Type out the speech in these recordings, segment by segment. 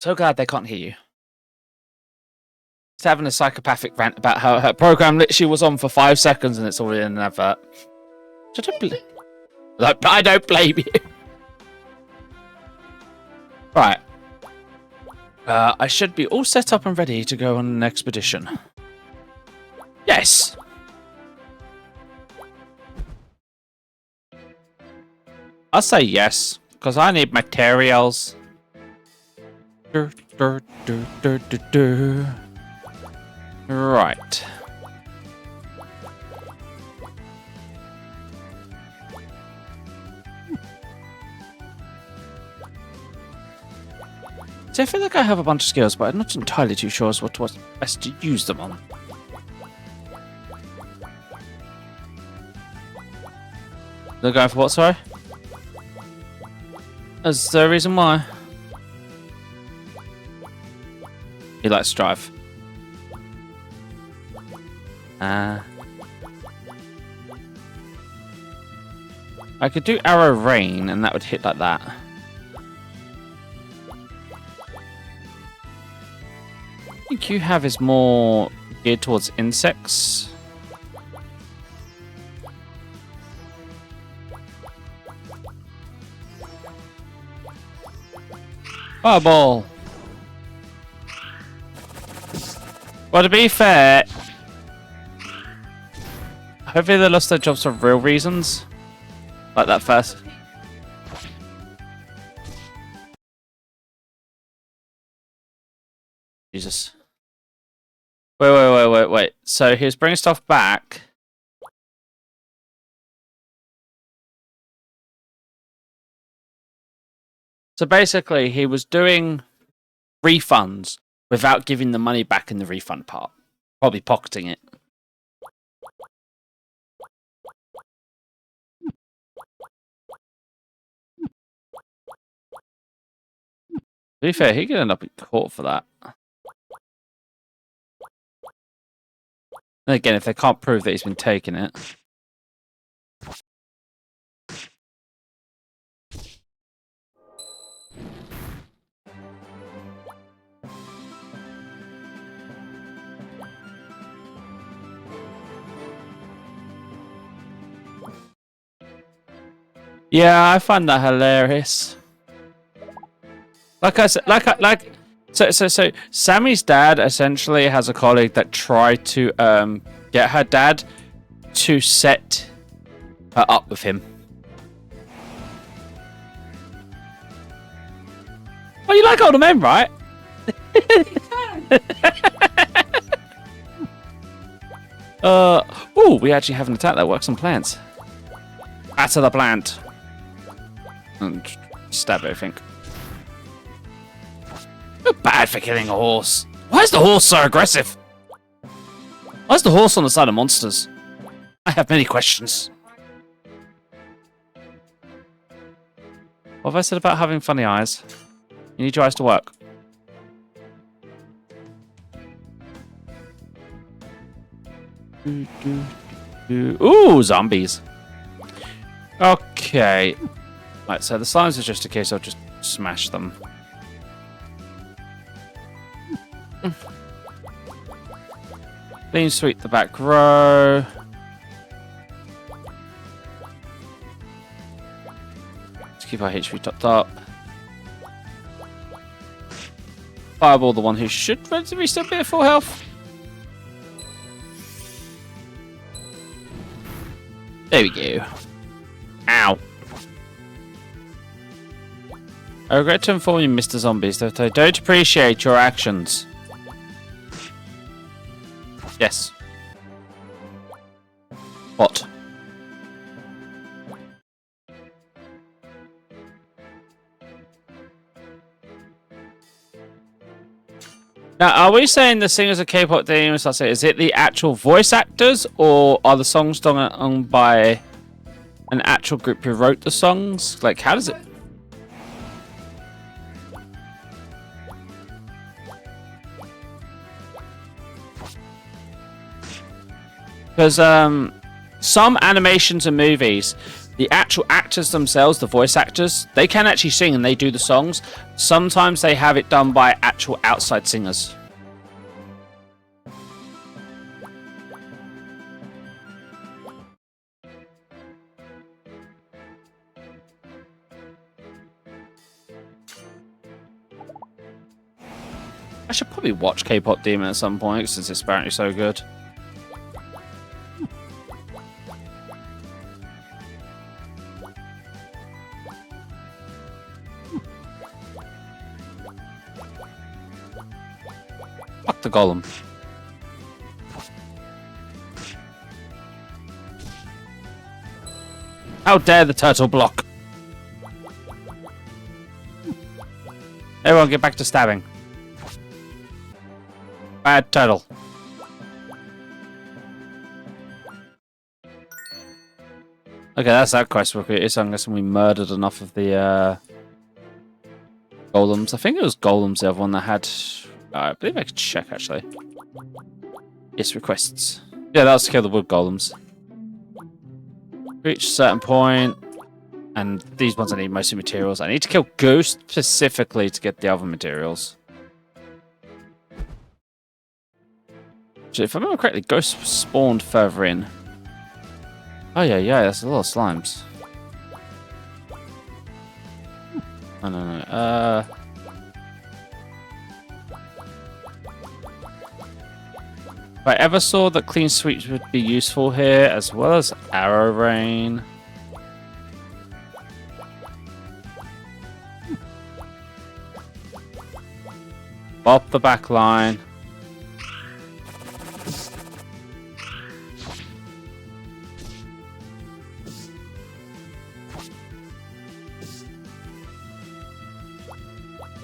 So glad they can't hear you. She's having a psychopathic rant about how her program literally was on for 5 seconds and it's already in an advert. I don't blame you. Right. I should be all set up and ready to go on an expedition. Yes! I'll say yes, because I need materials. Right. So I feel like I have a bunch of skills, but I'm not entirely too sure as what's best to use them on. They're going for what, sorry? Is there a reason why? He likes to drive. I could do arrow rain and that would hit like that. I think you have is more geared towards insects. Fireball. Well, to be fair, hopefully they lost their jobs for real reasons. Like that first. Jesus. Wait. So he was bringing stuff back. So basically, he was doing refunds without giving the money back in the refund part. Probably pocketing it. To be fair, he could end up in court for that. And again, if they can't prove that he's been taking it. Yeah, I find that hilarious. Like I said, so Sammy's dad essentially has a colleague that tried to get her dad to set her up with him. Well, you like older men, right? Oh, we actually have an attack that works on plants. Batter the plant. And stab everything. You're bad for killing a horse. Why is the horse so aggressive? Why is the horse on the side of monsters? I have many questions. What have I said about having funny eyes? You need your eyes to work. Ooh, zombies. Okay. Right, so the slimes are just a case I'll just smash them. Clean sweep the back row. Let's keep our HP topped up. Fireball the one who should relatively still be at full health. There we go. Ow. I regret to inform you, Mr. Zombies, that I don't appreciate your actions. Yes. What? Now, are we saying the singers of K-pop themes? Is it the actual voice actors, or are the songs done by an actual group who wrote the songs? Like, how does it? Because some animations and movies the actual actors themselves, the voice actors, they can actually sing and they do the songs. Sometimes they have it done by actual outside singers. I should probably watch K-Pop Demon at some point since it's apparently so good. Fuck the golem. How dare the turtle block? Everyone get back to stabbing. Bad turtle. Okay, that's that quest repeated, so I'm guessing we murdered enough of the golems. I think it was golems the other one that had... I believe I could check, actually. Yes, requests. Yeah, that was to kill the wood golems. Reach a certain point, and these ones I need mostly materials. I need to kill Ghost specifically to get the other materials. If I remember correctly, Ghost spawned further in. Oh yeah, that's a lot of slimes. Oh no. If I ever saw that clean sweeps would be useful here, as well as arrow rain. Bop the back line.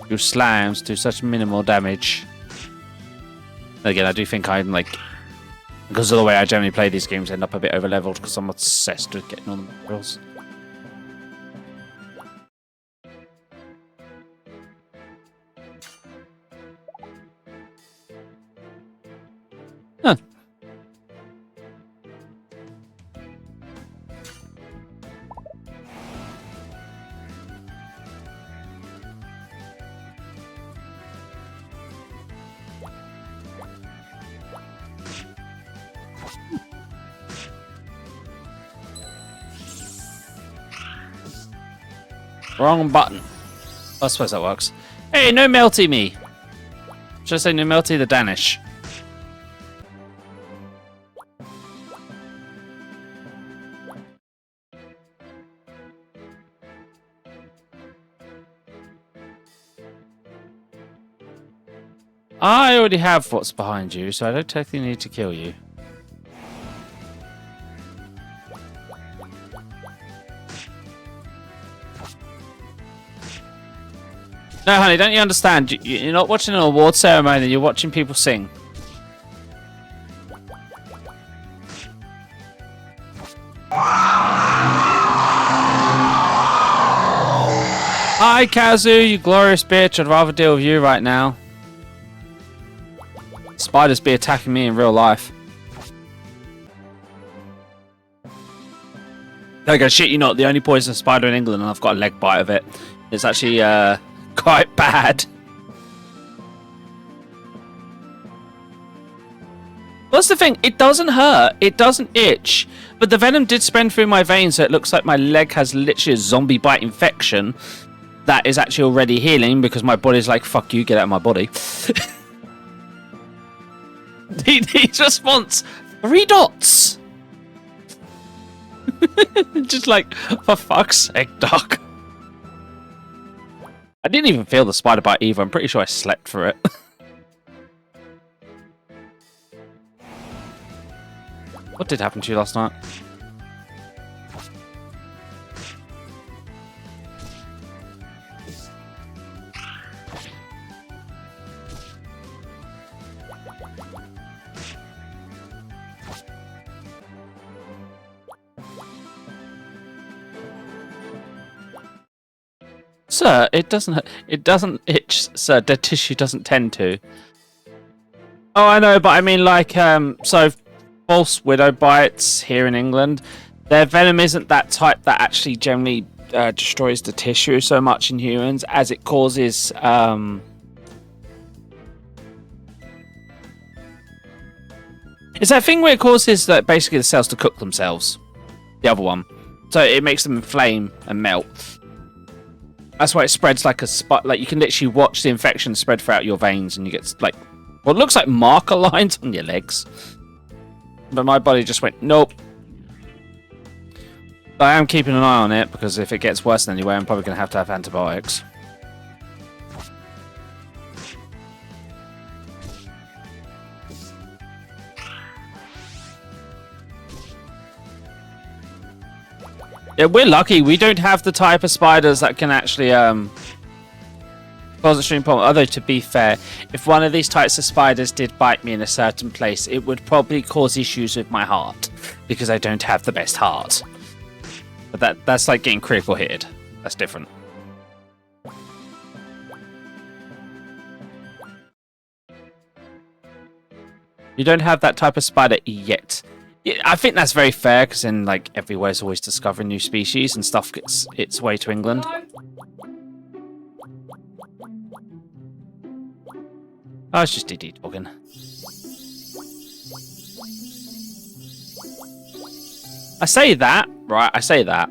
Your slimes do such minimal damage. Again, I do think I'm like, because of the way I generally play these games, end up a bit over leveled because I'm obsessed with getting all the materials. Huh. Wrong button. I suppose that works. Hey, no melty me. Should I say no melty the Danish? I already have what's behind you, so I don't technically need to kill you. No, honey, don't you understand? You're not watching an award ceremony, you're watching people sing. Hi, Kazu, you glorious bitch. I'd rather deal with you right now. Spiders be attacking me in real life. Like, shit you not, the only poisonous spider in England, and I've got a leg bite of it. It's actually, quite bad. What's the thing? It doesn't hurt. It doesn't itch. But the venom did spread through my veins, so it looks like my leg has literally a zombie bite infection that is actually already healing because my body's like, fuck you, get out of my body. he just wants 3 dots. Just like, for fuck's sake, Doc. I didn't even feel the spider bite either. I'm pretty sure I slept through it. What did happen to you last night? Sir, it doesn't itch, sir. Dead tissue doesn't tend to. Oh, I know, but I mean, like, so false widow bites here in England, Their venom isn't that type that actually generally destroys the tissue so much in humans as it causes it's that thing where it causes basically the cells to cook themselves. The other one. So it makes them inflame and melt. That's why it spreads like a spot. Like you can literally watch the infection spread throughout your veins, and you get like what looks like marker lines on your legs. But my body just went nope. But I am keeping an eye on it because if it gets worse than anyway, I'm probably going to have antibiotics. Yeah, we're lucky. We don't have the type of spiders that can actually cause extreme problem. Although, to be fair, if one of these types of spiders did bite me in a certain place, it would probably cause issues with my heart because I don't have the best heart. But that's like getting critical hit. That's different. You don't have that type of spider yet. Yeah, I think that's very fair because in like everywhere's always discovering new species and stuff gets its way to England. Oh, it's just DD talking. I say that, right? I say that.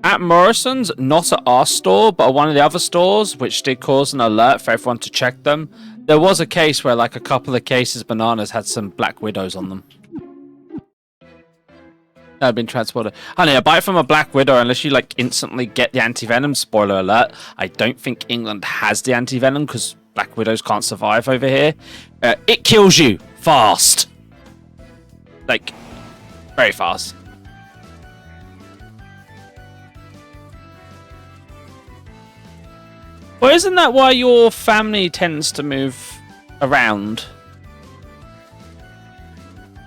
At Morrison's, not at our store, but at one of the other stores, which did cause an alert for everyone to check them. There was a case where, like, a couple of cases of bananas had some black widows on them. That had been transported. Honey, a bite from a black widow, unless you, like, instantly get the anti-venom, spoiler alert, I don't think England has the anti-venom, because black widows can't survive over here. It kills you fast. Like, very fast. Well, isn't that why your family tends to move around?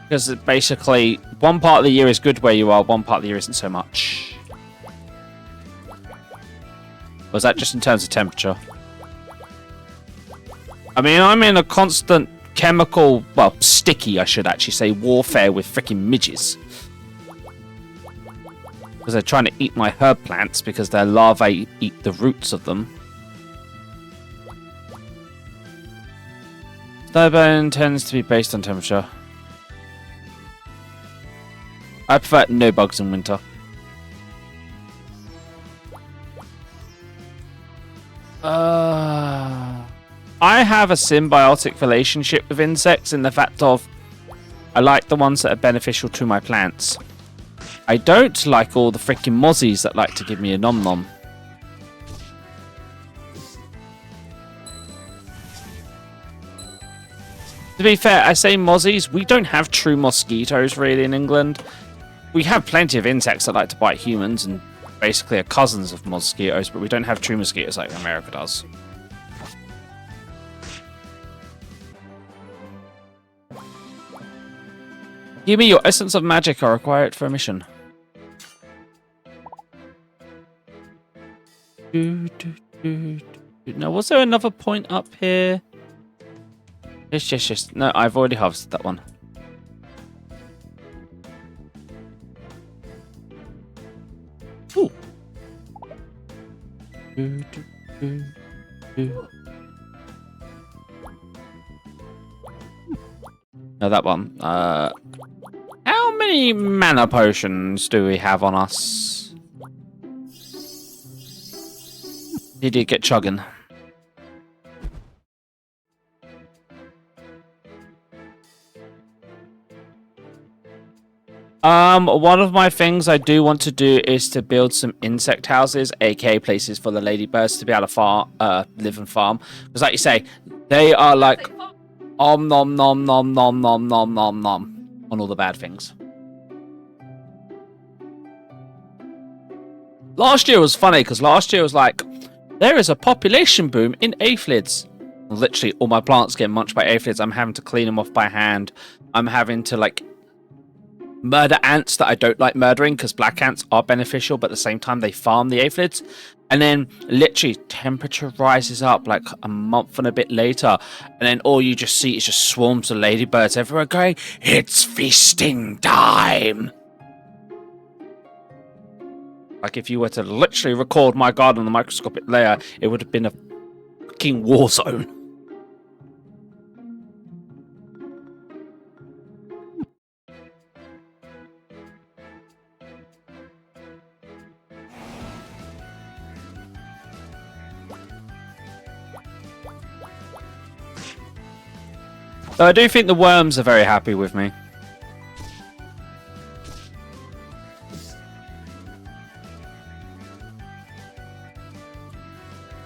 Because basically, one part of the year is good where you are, one part of the year isn't so much. Was that just in terms of temperature? I mean, I'm in a constant chemical, well, sticky, I should actually say, warfare with freaking midges. Because they're trying to eat my herb plants because their larvae eat the roots of them. Snowbone tends to be based on temperature. I prefer no bugs in winter. I have a symbiotic relationship with insects in the fact of I like the ones that are beneficial to my plants. I don't like all the freaking mozzies that like to give me a nom-nom. To be fair, I say mozzies, we don't have true mosquitoes really in England. We have plenty of insects that like to bite humans and basically are cousins of mosquitoes, but we don't have true mosquitoes like America does. Give me your essence of magic are required for a mission. Now, was there another point up here? Yes. No, I've already harvested that one. Ooh. No, that one. How many mana potions do we have on us? He did get chugging. One of my things I do want to do is to build some insect houses, aka places for the ladybirds to be able to live and farm. Because like you say, they are like nom nom nom nom nom nom nom nom on all the bad things. Last year was funny because last year was like, there is a population boom in aphids. Literally all my plants get munched by aphids. I'm having to clean them off by hand. I'm having to like murder ants that I don't like murdering because black ants are beneficial, but at the same time they farm the aphids. And then literally temperature rises up like a month and a bit later, and then all you just see is just swarms of ladybirds everywhere going, it's feasting time. Like, if you were to literally record my garden on the microscopic layer, it would have been a fucking war zone. Though I do think the worms are very happy with me.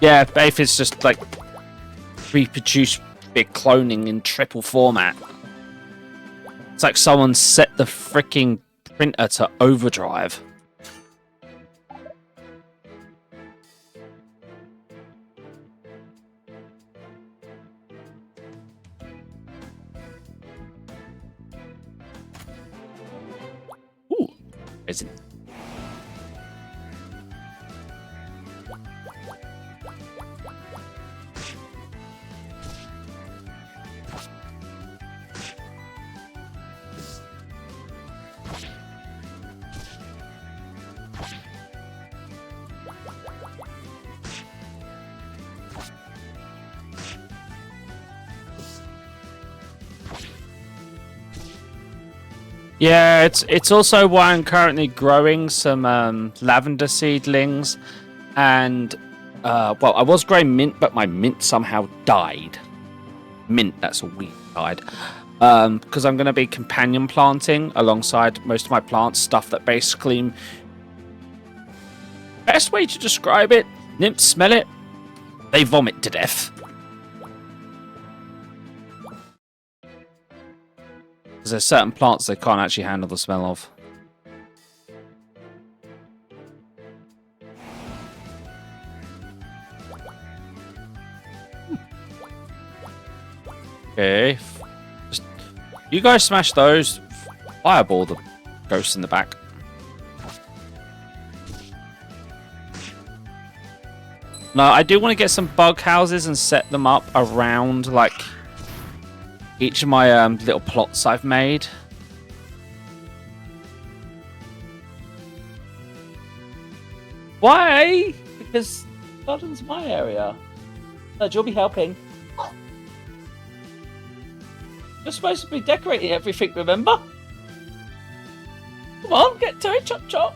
Yeah, Aphis just like reproduce big cloning in triple format. It's like someone set the freaking printer to overdrive. Ooh, isn't. Yeah, it's also why I'm currently growing some lavender seedlings, and well, I was growing mint, but my mint somehow died. Mint, that's a weed died. Because I'm going to be companion planting alongside most of my plants, stuff that basically, best way to describe it, nymphs smell it, they vomit to death. There's certain plants they can't actually handle the smell of. Okay. Just, you guys smash those. Fireball the ghosts in the back. No, I do want to get some bug houses and set them up around, like, each of my little plots I've made. Why? Because garden's my area. No, you'll be helping. You're supposed to be decorating everything, remember? Come on, get to it, chop chop.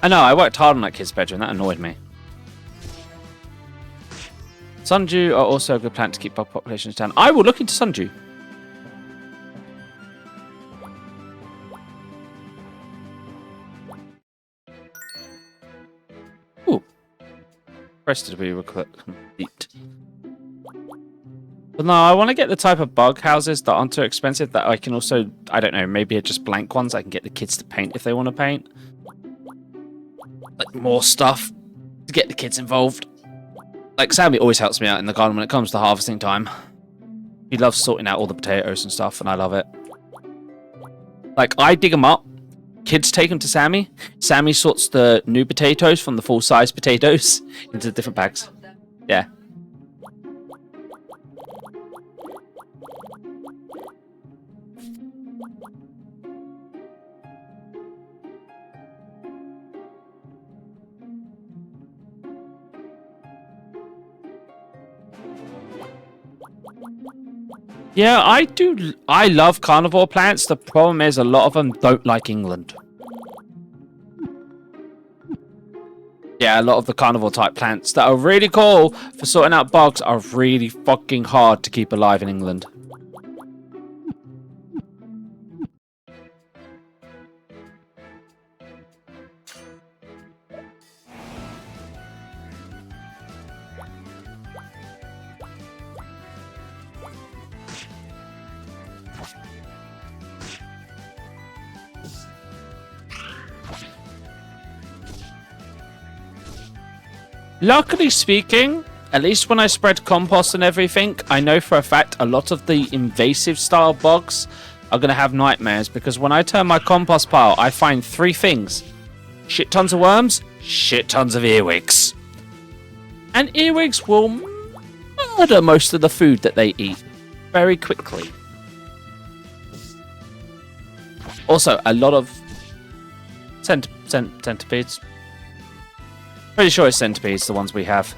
I know, I worked hard on that kid's bedroom, that annoyed me. Sundew are also a good plant to keep bug populations down. I will look into Sundew. Ooh. Rest to be complete. But no, I want to get the type of bug houses that aren't too expensive, that I can also, I don't know, maybe just blank ones I can get the kids to paint if they want to paint. Like, more stuff to get the kids involved. Like, Sammy always helps me out in the garden when it comes to harvesting time. He loves sorting out all the potatoes and stuff, and I love it. Like, I dig them up. Kids take them to Sammy. Sammy sorts the new potatoes from the full-size potatoes into the different bags. Yeah. Yeah, I do. I love carnivore plants. The problem is a lot of them don't like England. Yeah, a lot of the carnivore type plants that are really cool for sorting out bugs are really fucking hard to keep alive in England. Luckily speaking, at least when I spread compost and everything, I know for a fact a lot of the invasive style bugs are going to have nightmares, because when I turn my compost pile, I find three things. Shit tons of worms, shit tons of earwigs. And earwigs will murder most of the food that they eat very quickly. Also, a lot of centipedes. Pretty sure it's centipedes, the ones we have.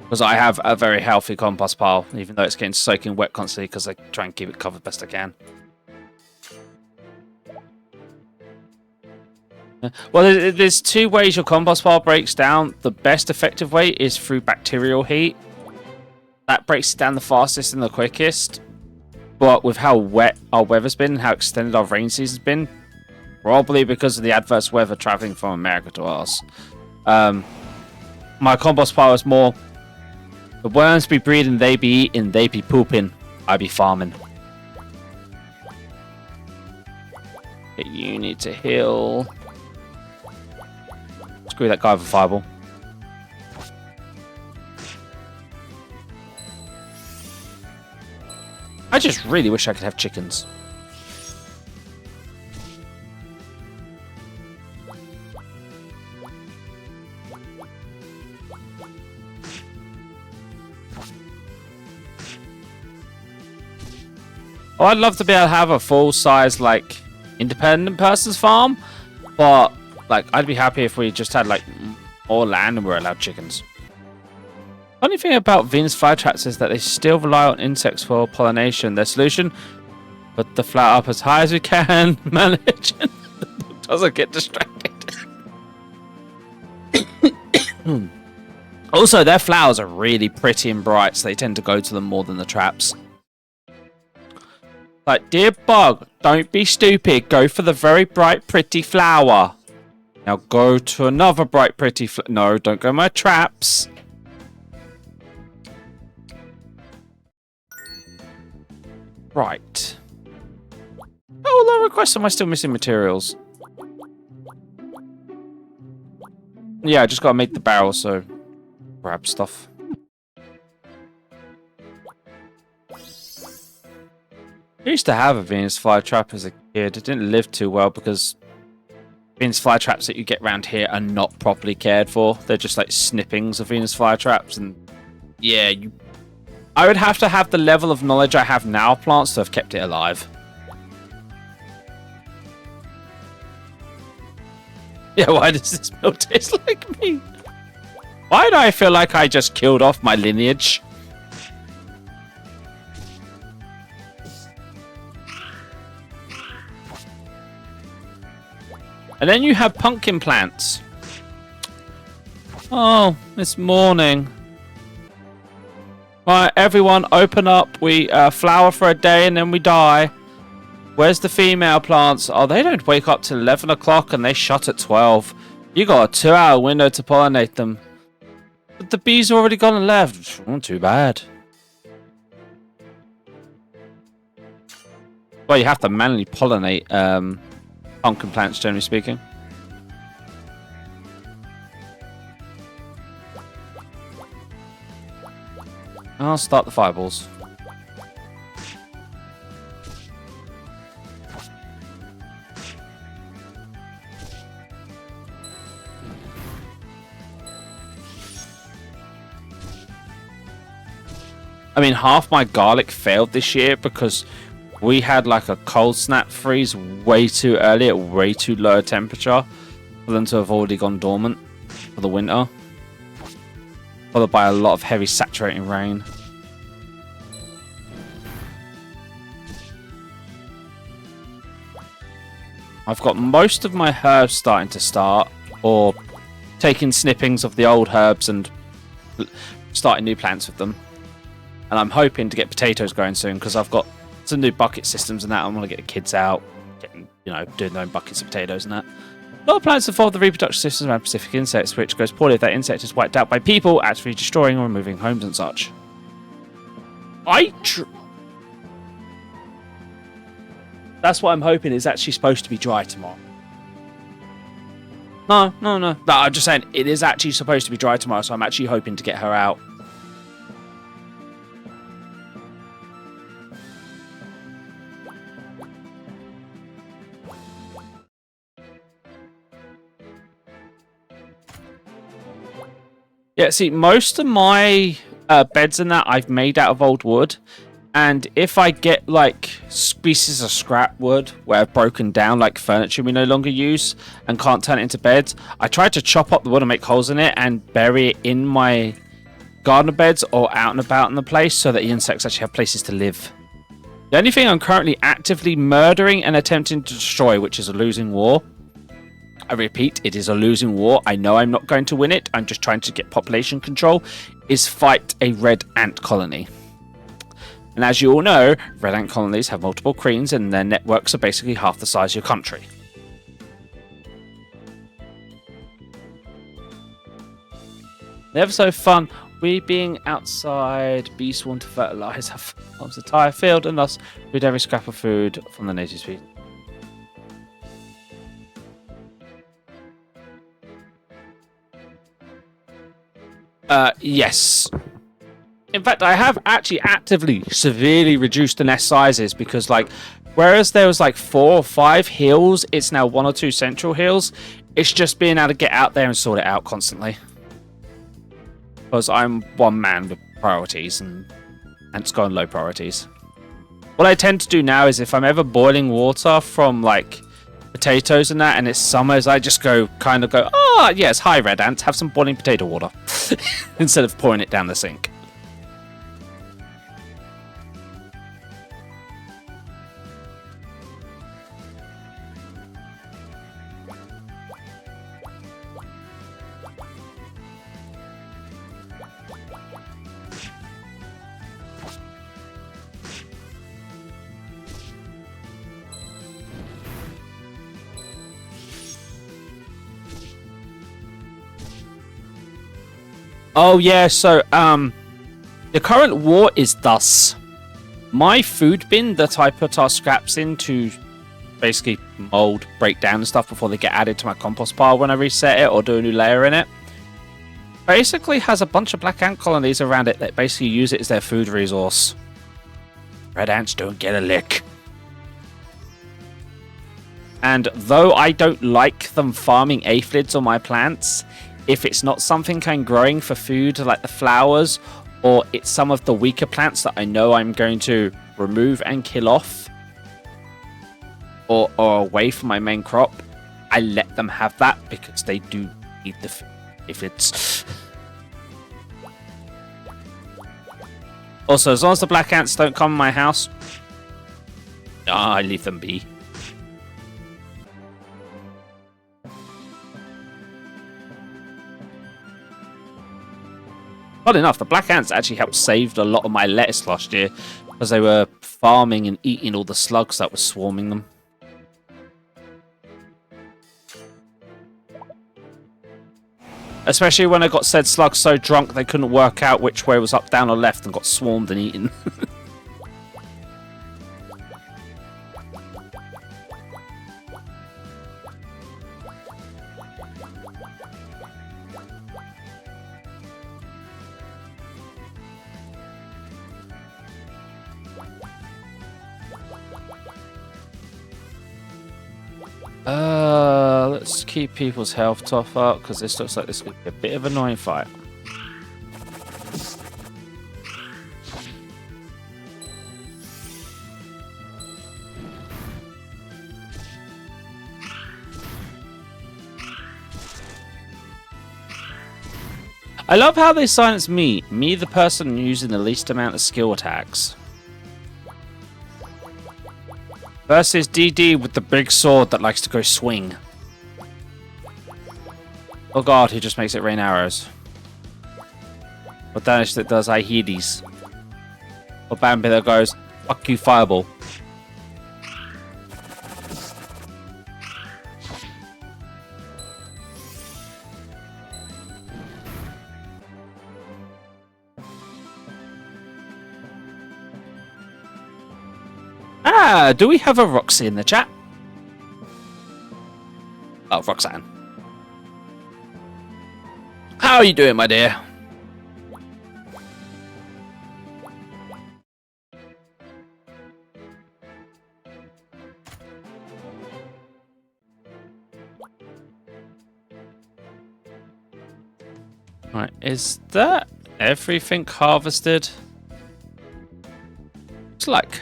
Because I have a very healthy compost pile, even though it's getting soaking wet constantly because I try and keep it covered best I can. Well, there's two ways your compost pile breaks down. The best effective way is through bacterial heat. That breaks it down the fastest and the quickest. But with how wet our weather's been, how extended our rain season's been, probably because of the adverse weather traveling from America to us, my compost pile is more... The worms be breeding, they be eating, they be pooping, I be farming. Okay, you need to heal. Screw that guy with a fireball. I just really wish I could have chickens. Oh, I'd love to be able to have a full-size, like, independent person's farm, but, like, I'd be happy if we just had, like, more land and we were allowed chickens. Funny thing about Venus flytraps is that they still rely on insects for pollination. Their solution, put the flower up as high as we can, manage, and the book doesn't get distracted. Also, their flowers are really pretty and bright, so they tend to go to them more than the traps. Like, dear bug, don't be stupid. Go for the very bright, pretty flower. Now go to another bright, pretty no, don't go my traps. Right. Oh, no request. Am I still missing materials? Yeah, I just gotta make the barrel, so grab stuff. I used to have a Venus flytrap as a kid. It didn't live too well because Venus flytraps that you get around here are not properly cared for. They're just like snippings of Venus flytraps, and yeah, I would have to have the level of knowledge I have now of plants to have kept it alive. Yeah, why does this milk taste like me? Why do I feel like I just killed off my lineage? And then you have pumpkin plants. Oh, it's morning. Right, everyone, open up. We flower for a day and then we die. Where's the female plants? Oh, they don't wake up till 11 o'clock and they shut at 12. You got a 2-hour window to pollinate them. But the bees already gone and left. Not too bad. Well, you have to manually pollinate pumpkin plants, generally speaking. I'll start the fireballs. I mean, half my garlic failed this year because we had like a cold snap freeze way too early at way too low a temperature for them to have already gone dormant for the winter. Followed by a lot of heavy saturating rain. I've got most of my herbs starting to start, or taking snippings of the old herbs and starting new plants with them. And I'm hoping to get potatoes going soon because I've got some new bucket systems and that. I want to get the kids out, getting, you know, doing their own buckets of potatoes and that. A lot of plants involve the reproduction systems around specific insects, which goes poorly if that insect is wiped out by people, actually destroying or removing homes and such. That's what I'm hoping is actually supposed to be dry tomorrow. No, I'm just saying it is actually supposed to be dry tomorrow, so I'm actually hoping to get her out. Yeah, see, most of my beds and that I've made out of old wood. And if I get like pieces of scrap wood where I've broken down, like furniture we no longer use and can't turn it into beds, I try to chop up the wood and make holes in it and bury it in my garden beds or out and about in the place so that the insects actually have places to live. The only thing I'm currently actively murdering and attempting to destroy, which is a losing war. I repeat, it is a losing war. I know I'm not going to win it. I'm just trying to get population control, is fight a red ant colony. And as you all know, red ant colonies have multiple queens and their networks are basically half the size of your country. Never so fun. We being outside, bees want to fertilise our entire field and thus feed every scrap of food from the native species. Yes. In fact, I have actually actively severely reduced the nest sizes because, like, whereas there was like 4 or 5 hills, it's now 1 or 2 central hills. It's just being able to get out there and sort it out constantly. Because I'm one man with priorities and it's gone low priorities. What I tend to do now is if I'm ever boiling water from like potatoes and that and it's summers, I just go, oh yes, hi red ants, have some boiling potato water. Instead of pouring it down the sink. Oh yeah, so the current war is thus. My food bin that I put our scraps in to basically mold, break down and stuff before they get added to my compost pile when I reset it or do a new layer in it, basically has a bunch of black ant colonies around it that basically use it as their food resource. Red ants don't get a lick. And though I don't like them farming aphids on my plants, if it's not something I'm growing for food like the flowers, or it's some of the weaker plants that I know I'm going to remove and kill off, or away from my main crop, I let them have that because they do eat the food. If it's... Also, as long as the black ants don't come in my house, I leave them be. Odd enough, the black ants actually helped save a lot of my lettuce last year because they were farming and eating all the slugs that were swarming them. Especially when I got said slugs so drunk they couldn't work out which way was up, down, or left and got swarmed and eaten. Let's keep people's health top up because this looks like this could be a bit of an annoying fight. I love how they silence me the person using the least amount of skill attacks. Versus DD with the big sword that likes to go swing. Oh god, he just makes it rain arrows. What damage that does, I hear these. Or Bambi that goes, fuck you, fireball. Ah, do we have a Roxy in the chat? Oh, Roxanne. How are you doing, my dear? Right, is that everything harvested? Looks like.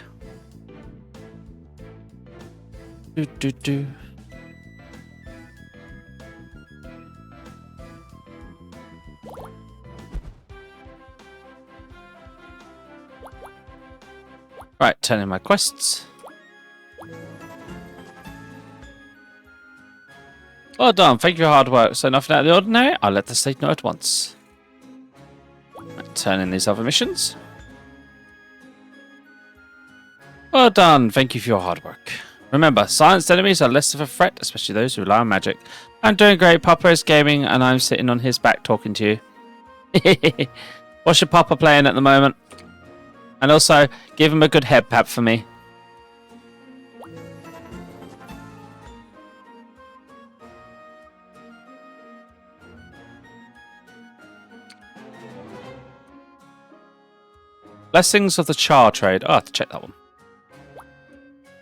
Do. Right, turn in my quests. Well done, thank you for your hard work. So nothing out of the ordinary, I'll let the state know at once. Right, turn in these other missions. Well done, thank you for your hard work. Remember, silenced enemies are less of a threat, especially those who rely on magic. I'm doing great, Papa is gaming, and I'm sitting on his back talking to you. What's your Papa playing at the moment? And also, give him a good head pat for me. Blessings of the Char trade. Oh, I have to check that one.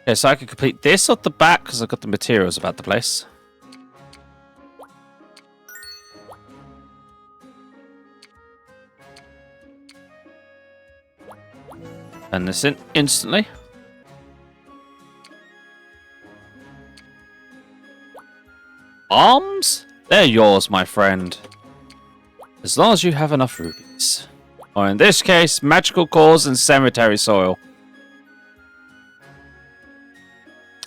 Okay, so I can complete this off the back because I've got the materials about the place. And this in instantly. Arms? They're yours, my friend. As long as you have enough rubies. Or in this case, magical cores and cemetery soil.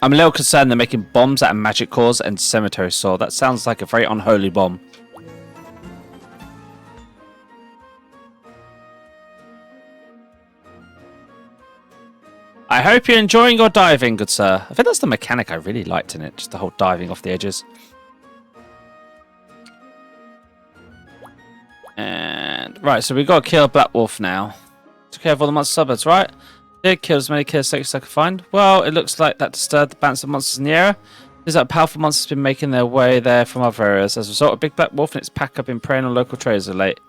I'm a little concerned they're making bombs out of magic cores and cemetery soil. That sounds like a very unholy bomb. I hope you're enjoying your diving, good sir. I think that's the mechanic I really liked in it, just the whole diving off the edges. And right, so we've got to kill a black wolf now. Took care of all the monster suburbs, right? Did kill as many killers as I could find. Well, it looks like that disturbed the balance of monsters in the area. Seems like powerful monsters have been making their way there from other areas. As a result, a big black wolf and its pack have been preying on local traders of late.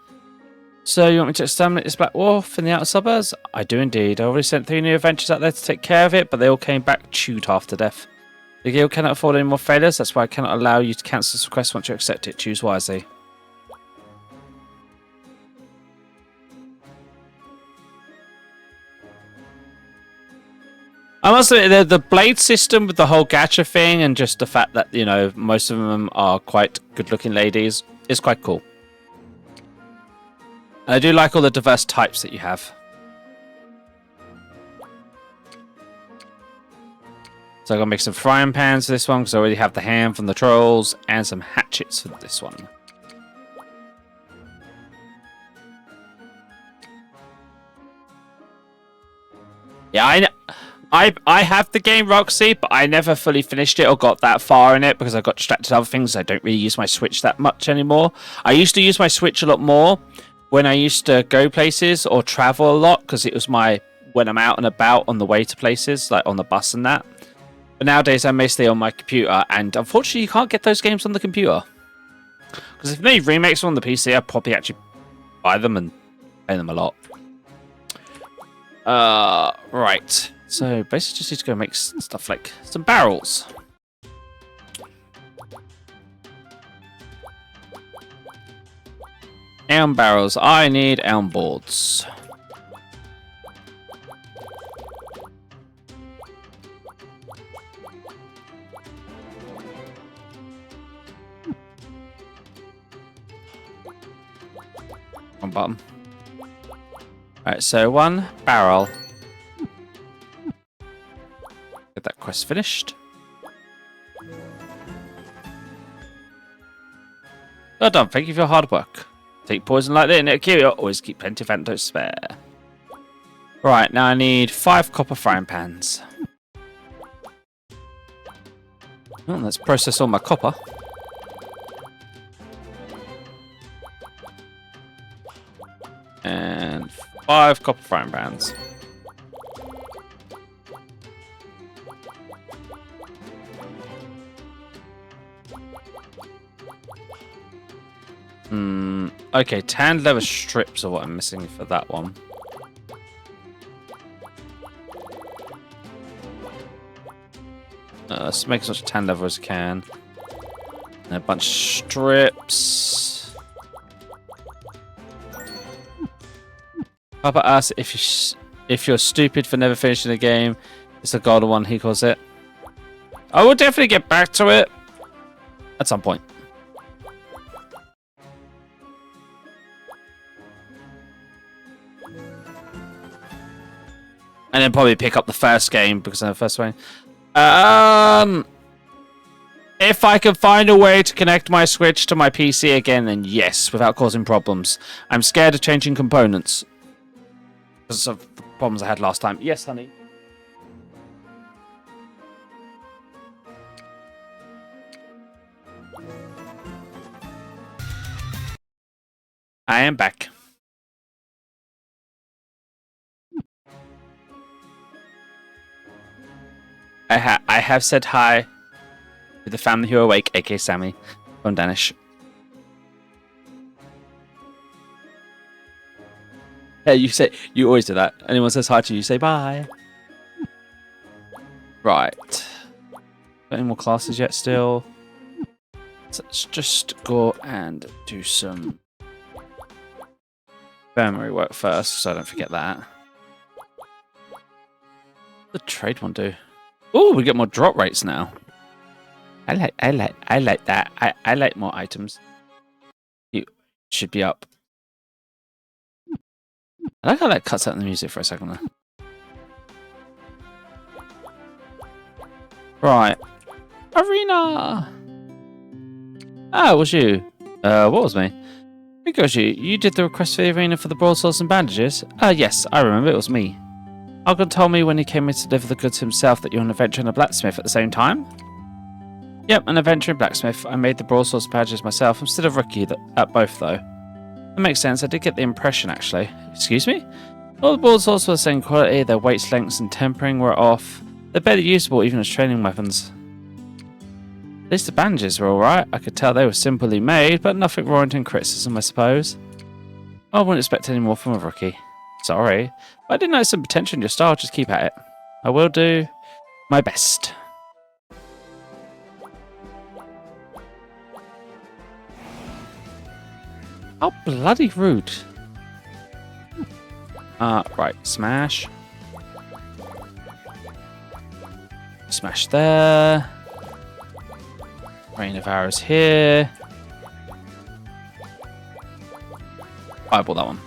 So you want me to exterminate this black wolf in the outer suburbs? I do indeed. I already sent 3 new adventurers out there to take care of it, but they all came back chewed half to death. The guild cannot afford any more failures. That's why I cannot allow you to cancel this request once you accept it. Choose wisely. I must admit, the blade system with the whole gacha thing and just the fact that, you know, most of them are quite good-looking ladies is quite cool. I do like all the diverse types that you have. So I'm going to make some frying pans for this one because I already have the ham from the trolls and some hatchets for this one. Yeah, I have the game Roxy, but I never fully finished it or got that far in it because I got distracted with other things. I don't really use my Switch that much anymore. I used to use my Switch a lot more when I used to go places or travel a lot because it was my when I'm out and about on the way to places, like on the bus and that. But nowadays I'm mostly on my computer, and unfortunately you can't get those games on the computer. Because if they remakes on the PC, I'd probably actually buy them and play them a lot. Right. So basically just need to go make stuff like some barrels. Elm barrels. I need elm boards. On bottom. Alright, so 1 barrel. Get that quest finished. Well done, thank you for your hard work. Take poison like that and it'll kill you. Always keep plenty of antidotes spare. Right, now I need 5 copper frying pans. Well, let's process all my copper. And 5 copper frying pans. Okay, tanned leather strips are what I'm missing for that one. Let's make as much tanned leather as I can. And a bunch of strips. Papa asks if you're stupid for never finishing the game. It's the golden one, he calls it. I will definitely get back to it at some point. And then probably pick up the first game because I'm the first one. If I can find a way to connect my Switch to my PC again, then yes, without causing problems. I'm scared of changing components because of the problems I had last time. Yes, honey. I am back. I have said hi to the family who are awake, aka Sammy from Danish. Hey, you always do that. Anyone says hi to you, say bye. Right. Got any more classes yet? Still. So let's just go and do some memory work first, so I don't forget that. What did the trade one do? Oh, we get more drop rates now. I like that. I like more items. You should be up. I like how that cuts out the music for a second there. Right. Arena! Ah, it was you. What was me? It was you. You did the request for the arena for the broad swords and bandages? Yes, I remember. It was me. Argon told me when he came in to deliver the goods himself that you're an adventurer and a blacksmith at the same time. Yep, an adventurer and blacksmith. I made the broadswords and badges myself. I'm still a rookie at both, though. That makes sense. I did get the impression, actually. Excuse me? All the broadswords were the same quality. Their weights, lengths, and tempering were off. They're barely usable, even as training weapons. At least the bandages were alright. I could tell they were simply made, but nothing warranting criticism, I suppose. I wouldn't expect any more from a rookie. Sorry. But I did notice some potential in your style. Just keep at it. I will do my best. How bloody rude. Right. Smash. Smash there. Rain of arrows here. I bought that one.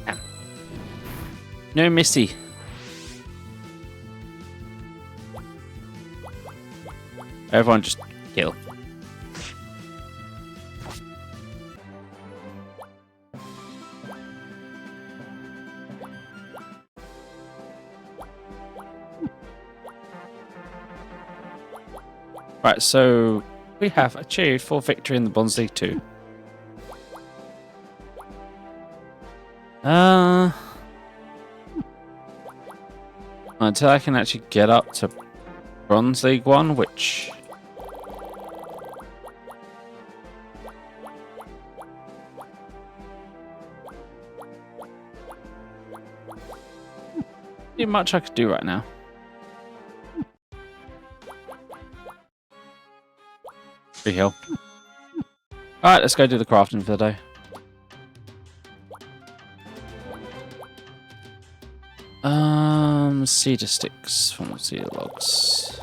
Damn. No Misty. Everyone just kill. Right, so we have achieved full victory in the Bronze League 2. Until I can actually get up to Bronze League 1, which... not much I could do right now. Free heal. Alright, let's go do the crafting for the day. Cedar sticks from cedar logs.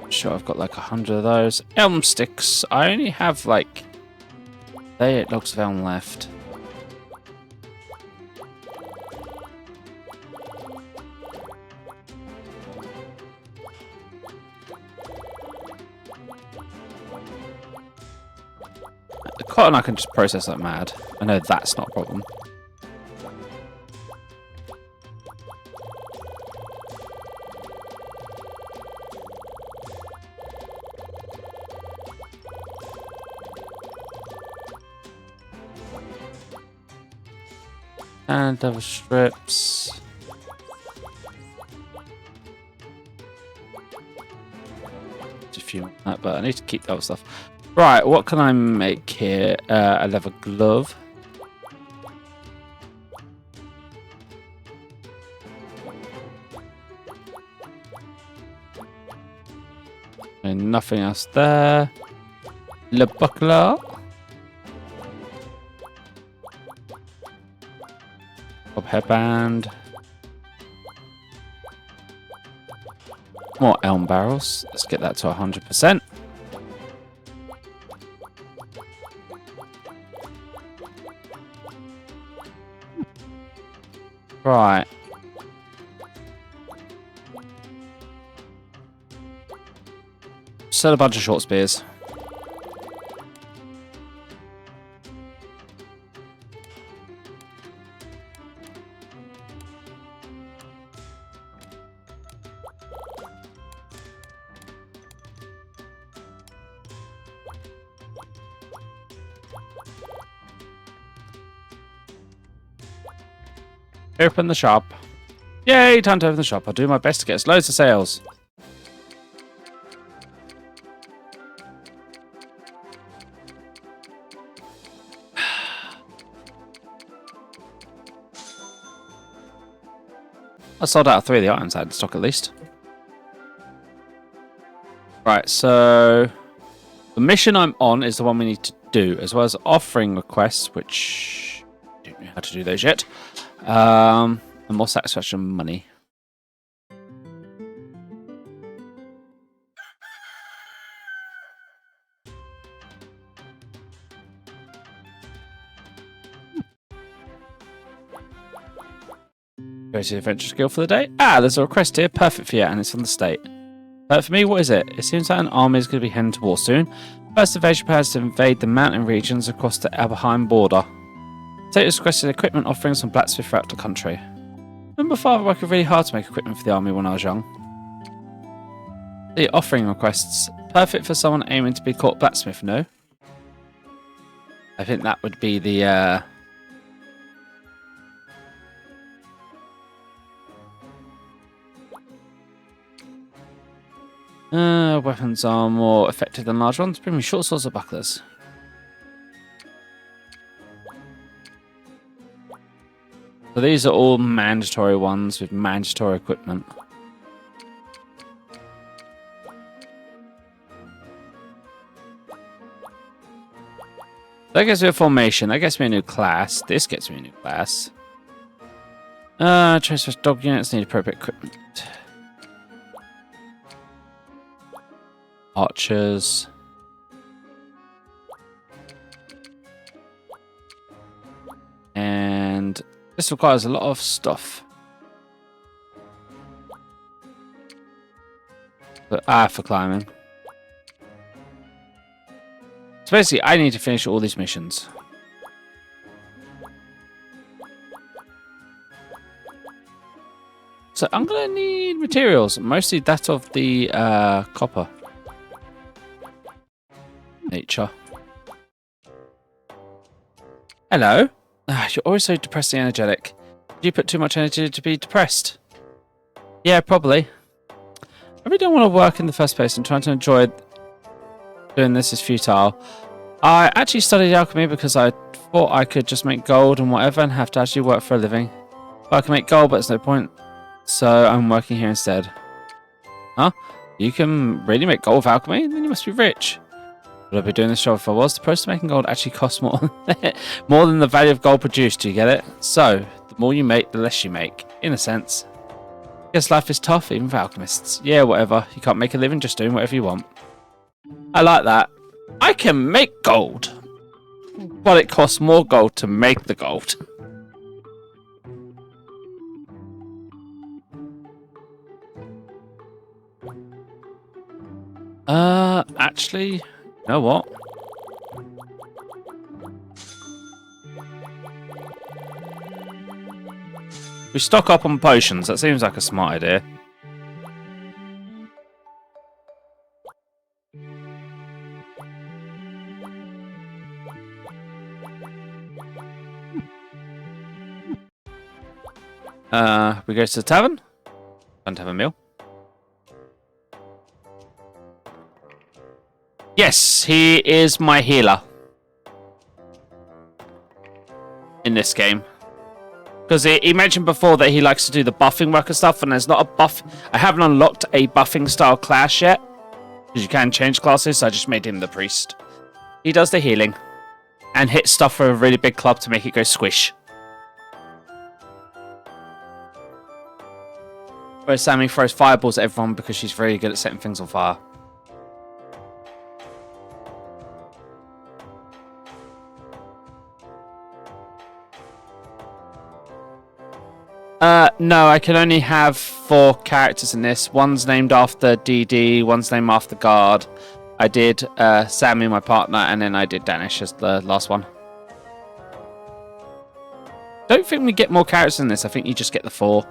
Sure, I've got like 100 of those. Elm sticks. I only have like 38 logs of elm left. The cotton I can just process like mad. I know that's not a problem. And double strips. A few, but I need to keep the other stuff. Right, what can I make here? A leather glove. And nothing else there. Le buckler. Bob headband. More elm barrels. Let's get that to 100%. Right. Sell a bunch of short spears. Open the shop. Yay, time to open the shop. I'll do my best to get us loads of sales. I sold out of 3 of the items I had in stock at least. Right, so the mission I'm on is the one we need to do, as well as offering requests, which I don't know how to do those yet. And more satisfaction money. Go to the adventure skill for the day. Ah, there's a request here. Perfect for you, and it's from the state. For me, what is it? It seems like an army is going to be heading to war soon. First invasion plans to invade the mountain regions across the Alpine border. State has requested equipment offerings from Blacksmith throughout the country. Remember father working really hard to make equipment for the army when I was young. The offering requests. Perfect for someone aiming to be caught blacksmith, no? I think that would be the weapons are more effective than large ones. Bring me short swords or bucklers. So these are all mandatory ones with mandatory equipment. That gets me a formation. That gets me a new class. This gets me a new class. Transfer dog units need appropriate equipment. Archers. And this requires a lot of stuff. But, for climbing. So basically, I need to finish all these missions. So I'm going to need materials. Mostly that of the copper. Nature. Hello. You're always so depressingly energetic. Did you put too much energy to be depressed? Yeah, probably. I really don't want to work in the first place, and trying to enjoy doing this is futile. I actually studied alchemy because I thought I could just make gold and whatever and have to actually work for a living. But I can make gold, but there's no point. So I'm working here instead. Huh? You can really make gold with alchemy? Then you must be rich. Would I be doing this job if I was? The process of making gold actually costs more, more than the value of gold produced. Do you get it? So, the more you make, the less you make. In a sense. Guess life is tough, even for alchemists. Yeah, whatever. You can't make a living just doing whatever you want. I like that. I can make gold. But it costs more gold to make the gold. Actually, you know what? We stock up on potions. That seems like a smart idea. We go to the tavern. Time to have a meal. Yes, he is my healer. In this game. Because he mentioned before that he likes to do the buffing work and stuff, and there's not a buff. I haven't unlocked a buffing style class yet. Because you can change classes, so I just made him the priest. He does the healing. And hits stuff with a really big club to make it go squish. Whereas Sammy throws fireballs at everyone because she's very good at setting things on fire. No, I can only have 4 characters in this. One's named after DD, one's named after Guard. I did Sammy, my partner, and then I did Danish as the last one. Don't think we get more characters in this. I think you just get the 4.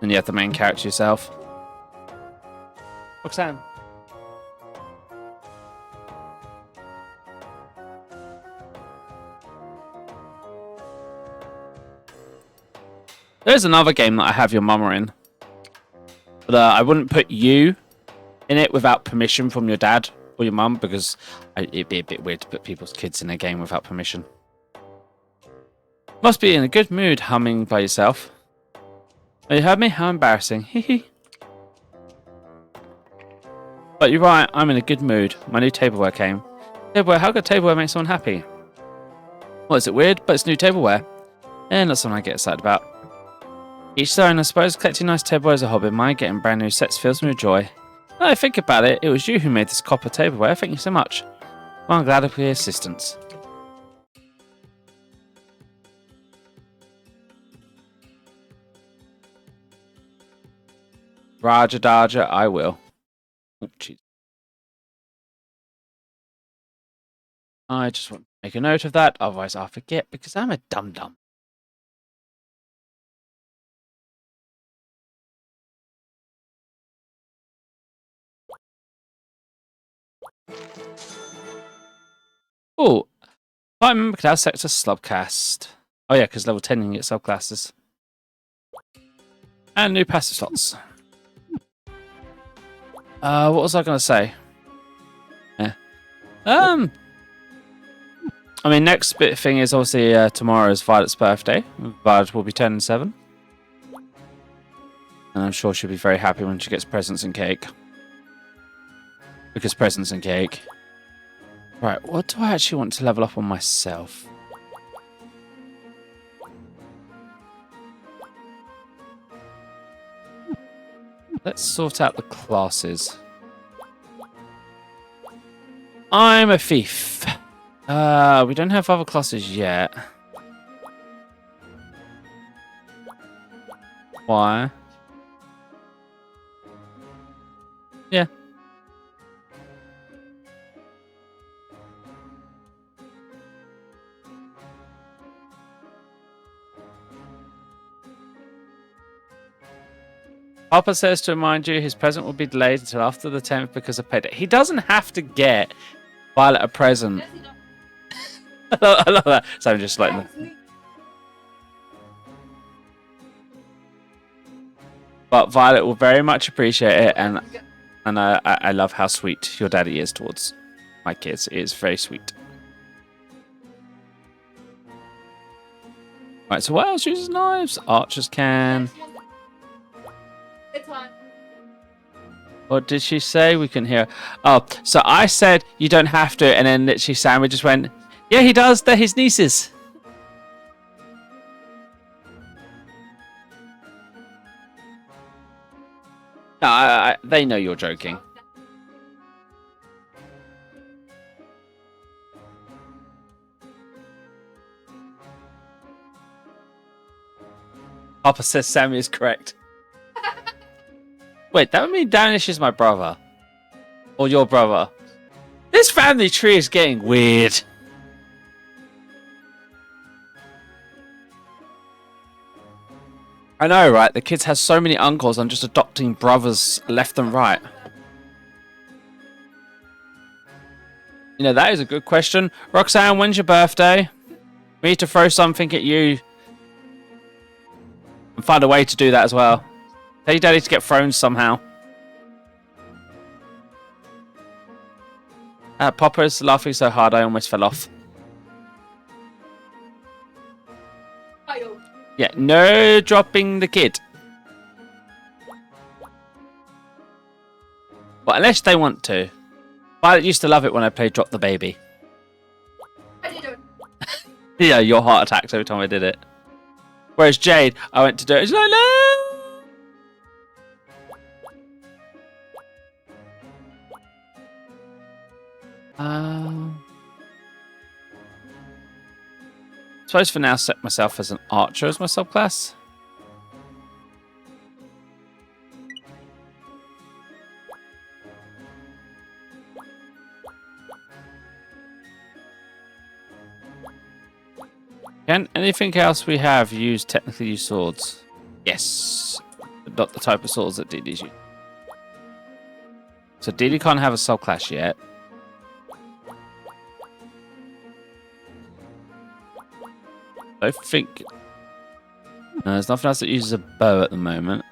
And you have the main character yourself. Roxanne. There's another game that I have your mama in. But I wouldn't put you in it without permission from your dad or your mum, because it'd be a bit weird to put people's kids in a game without permission. Must be in a good mood humming by yourself. Oh, you heard me? How embarrassing. Hee. But you're right, I'm in a good mood. My new tableware came. Tableware? How could tableware make someone happy? Well, is it weird? But it's new tableware. And that's something I get excited about. Each time, I suppose, collecting nice tableware is a hobby. Mine getting brand new sets fills me with joy. Now I think about it, it was you who made this copper tableware. Thank you so much. Well, I'm glad of your assistance. Raja Daja, I will. Oh, jeez. I just want to make a note of that, otherwise I'll forget because I'm a dum-dum. Oh, I remember could have sector slubcast. Oh yeah, because level 10 you can get subclasses. And new passive slots. What was I going to say? Yeah. I mean, next bit thing is obviously tomorrow is Violet's birthday. Violet will be 10 and 7. And I'm sure she'll be very happy when she gets presents and cake. Because presents and cake. Right, what do I actually want to level up on myself? Let's sort out the classes. I'm a thief. We don't have other classes yet. Why? Yeah. Papa says to remind you his present will be delayed until after the 10th because of payday. He doesn't have to get Violet a present. I love that. So I'm just like... But Violet will very much appreciate it, and I love how sweet your daddy is towards my kids. It is very sweet. Right, so what else uses knives? Archers can... What did she say? We can hear. Oh, so I said you don't have to, and then literally Sammy just went, yeah, he does. They're his nieces. No, they know you're joking. Papa says Sammy is correct. Wait, that would mean Danish is my brother. Or your brother. This family tree is getting weird. I know, right? The kids have so many uncles. I'm just adopting brothers left and right. You know, that is a good question. Roxanne, when's your birthday? We need to throw something at you. And find a way to do that as well. Tell your daddy to get thrown somehow. Popper's laughing so hard I almost fell off. Yeah, no dropping the kid. But unless they want to. Violet used to love it when I played Drop the Baby. I didn't. Yeah, your heart attacks every time I did it. Whereas Jade, I went to do it. She's like, no! Suppose for now, set myself as an archer as my subclass. Can anything else we have technically use swords? Yes. But not the type of swords that DD's use. So DD can't have a subclass yet. I think... No, there's nothing else that uses a bow at the moment.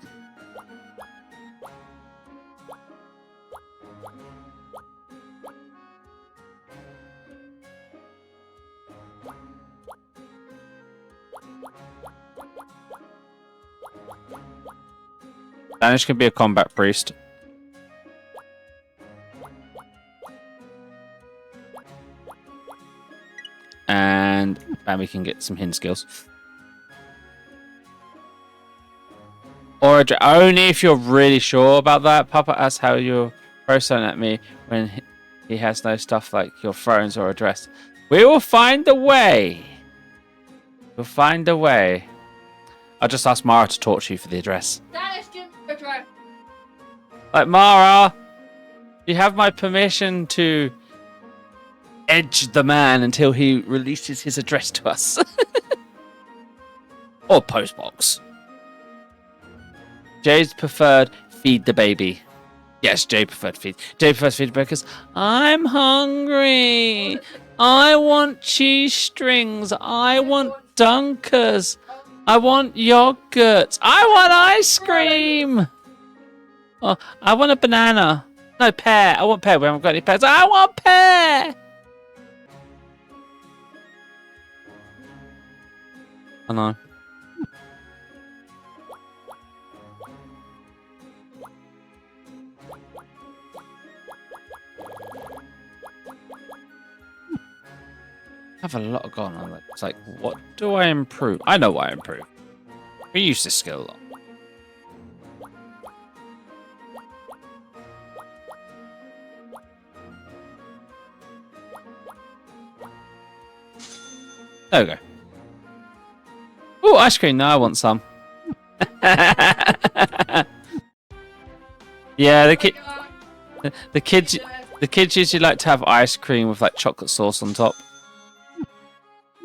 Danish can be a combat priest. And we can get some hidden skills. Or only if you're really sure about that. Papa asks how you're person at me when he has no stuff like your thrones or address. We will find a way. We'll find a way. I'll just ask Mara to torture you for the address. That is just a address. Like, Mara, you have my permission to edge the man until he releases his address to us. Or postbox. Jade's preferred feed the baby. Yes, Jade preferred feed. Jade prefers feed the baby because I'm hungry. I want cheese strings. I want dunkers. I want yogurt. I want ice cream. Oh, I want a banana. No, pear. I want pear. We haven't got any pears. I want pear. I know. I have a lot going on. It's like, what do I improve? I know what I improve. We use this skill a lot. There we go. Oh, ice cream. Now I want some. Yeah, the kids usually like to have ice cream with like chocolate sauce on top.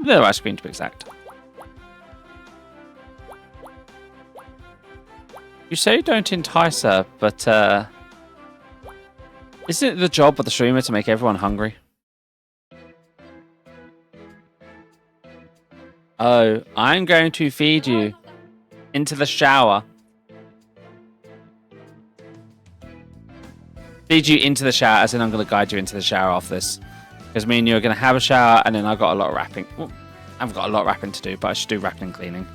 No ice cream to be exact. You say don't entice her, but isn't it the job of the streamer to make everyone hungry? Oh, I'm going to feed you into the shower. Feed you into the shower, as in I'm going to guide you into the shower after this. Because me and you are going to have a shower, and then I've got a lot of wrapping. Well, I've got a lot of wrapping to do, but I should do wrapping and cleaning.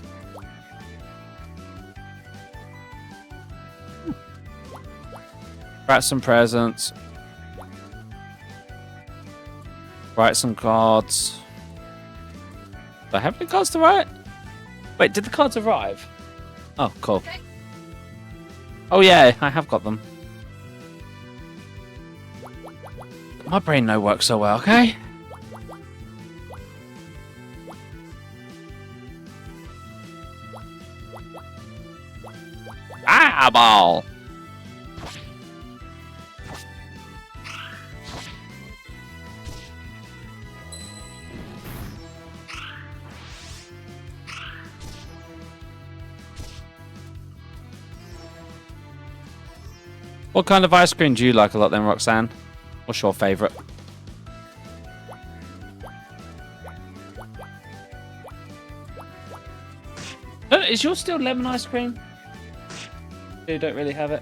Write some presents. Write some cards. Do I have any cards to write? Wait, did the cards arrive? Oh, cool. Okay. Oh yeah, I have got them. My brain no works so well, okay? Ah, ball! What kind of ice cream do you like a lot then, Roxanne? What's your favourite? Is yours still lemon ice cream? You don't really have it.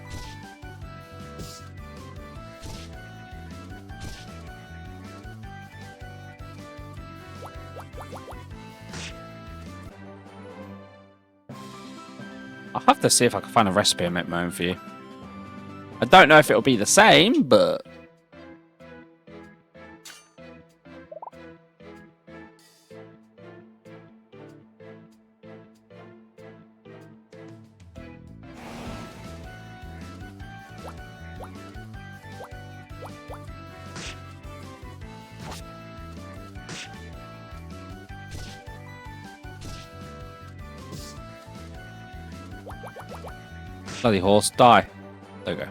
I'll have to see if I can find a recipe and make my own for you. I don't know if it'll be the same, but... Bloody horse, die. There we go.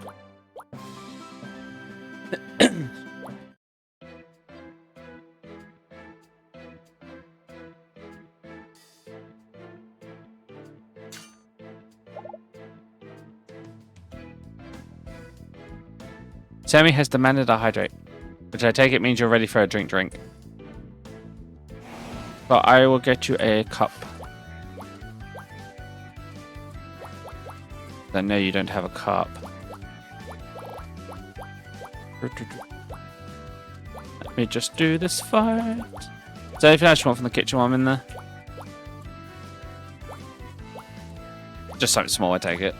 Sammy has demanded I hydrate, which I take it means you're ready for a drink. But I will get you a cup. I know you don't have a cup. Let me just do this fight. Is there anything else you want from the kitchen while I'm in there? Just something small, I take it.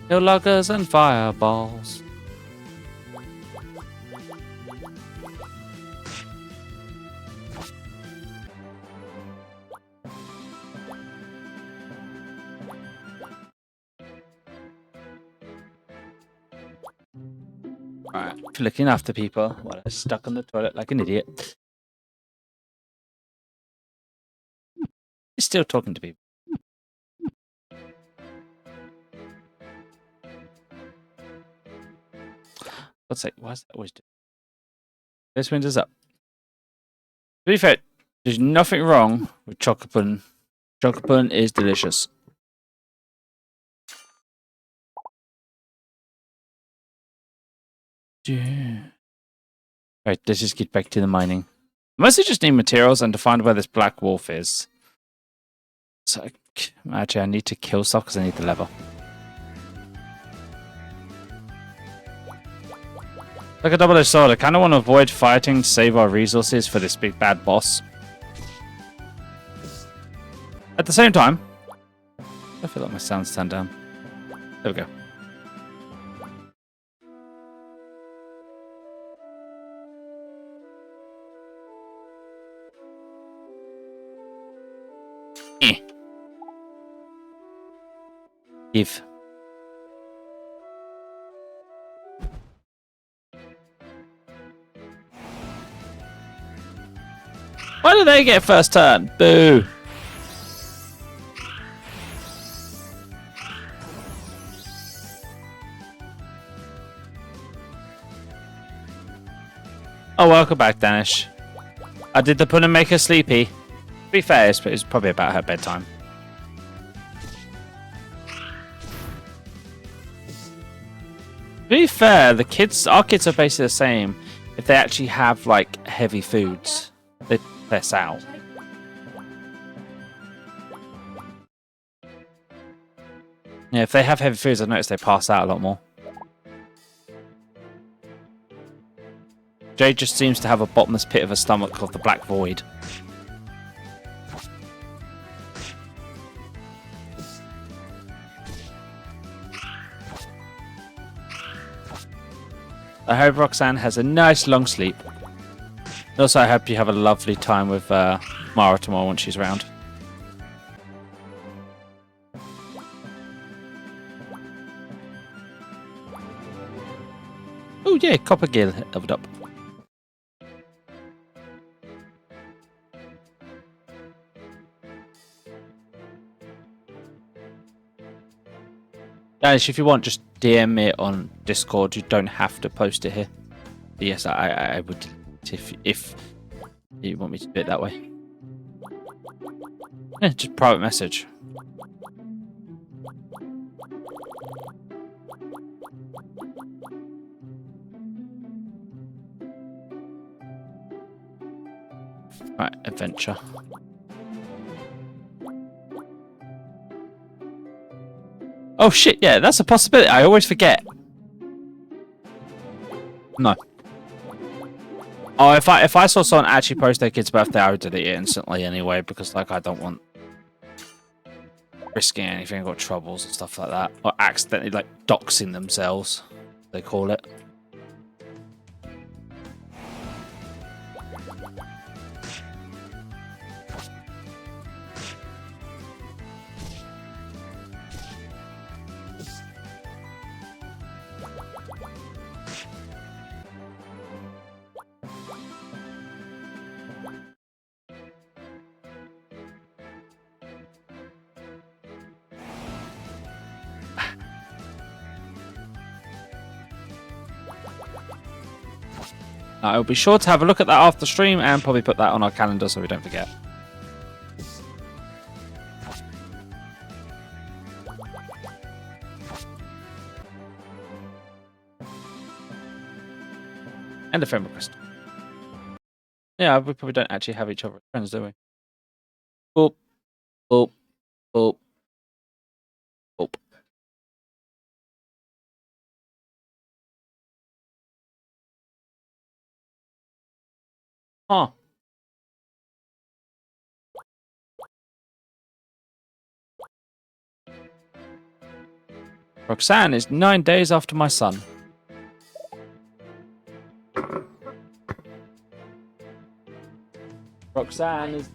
No loggers and fireballs. Alright, looking after people while I'm stuck on the toilet like an idiot. He's still talking to people. Let's say, why is that always doing? This window's up. To be fair, there's nothing wrong with chocolate pudding. Chocolate pudding is delicious. Yeah. Right, let's just get back to the mining. Mostly just need materials and to find where this black wolf is. So, actually, I need to kill stuff because I need the lever. Like a double-edged sword, I kind of want to avoid fighting to save our resources for this big bad boss. At the same time, I feel like my sound's turned down. There we go. Give. Why do they get first turn? Boo. Oh, welcome back, Danish. I did the pudding make her sleepy. To be fair, it's probably about her bedtime. To be fair, our kids are basically the same. If they actually have like heavy foods, they pass out. Yeah, if they have heavy foods, I notice they pass out a lot more. Jade just seems to have a bottomless pit of her stomach called the Black Void. I hope Roxanne has a nice long sleep. Also, I hope you have a lovely time with Mara tomorrow once she's around. Oh yeah, Copper Gill leveled up. Danish, if you want, just DM me on Discord. You don't have to post it here. But yes, I would if you want me to do it that way. Yeah, just private message. Right, adventure. Oh shit, yeah, that's a possibility. I always forget. No. Oh, if I saw someone actually post their kid's birthday, I would delete it instantly anyway, because like I don't want risking anything or troubles and stuff like that, or accidentally like doxing themselves, they call it. I'll be sure to have a look at that after stream and probably put that on our calendar so we don't forget. And a friend request. Yeah, we probably don't actually have each other as friends, do we? Boop, boop, boop, boop. Huh. Roxanne is 9 days after my son. Roxanne is...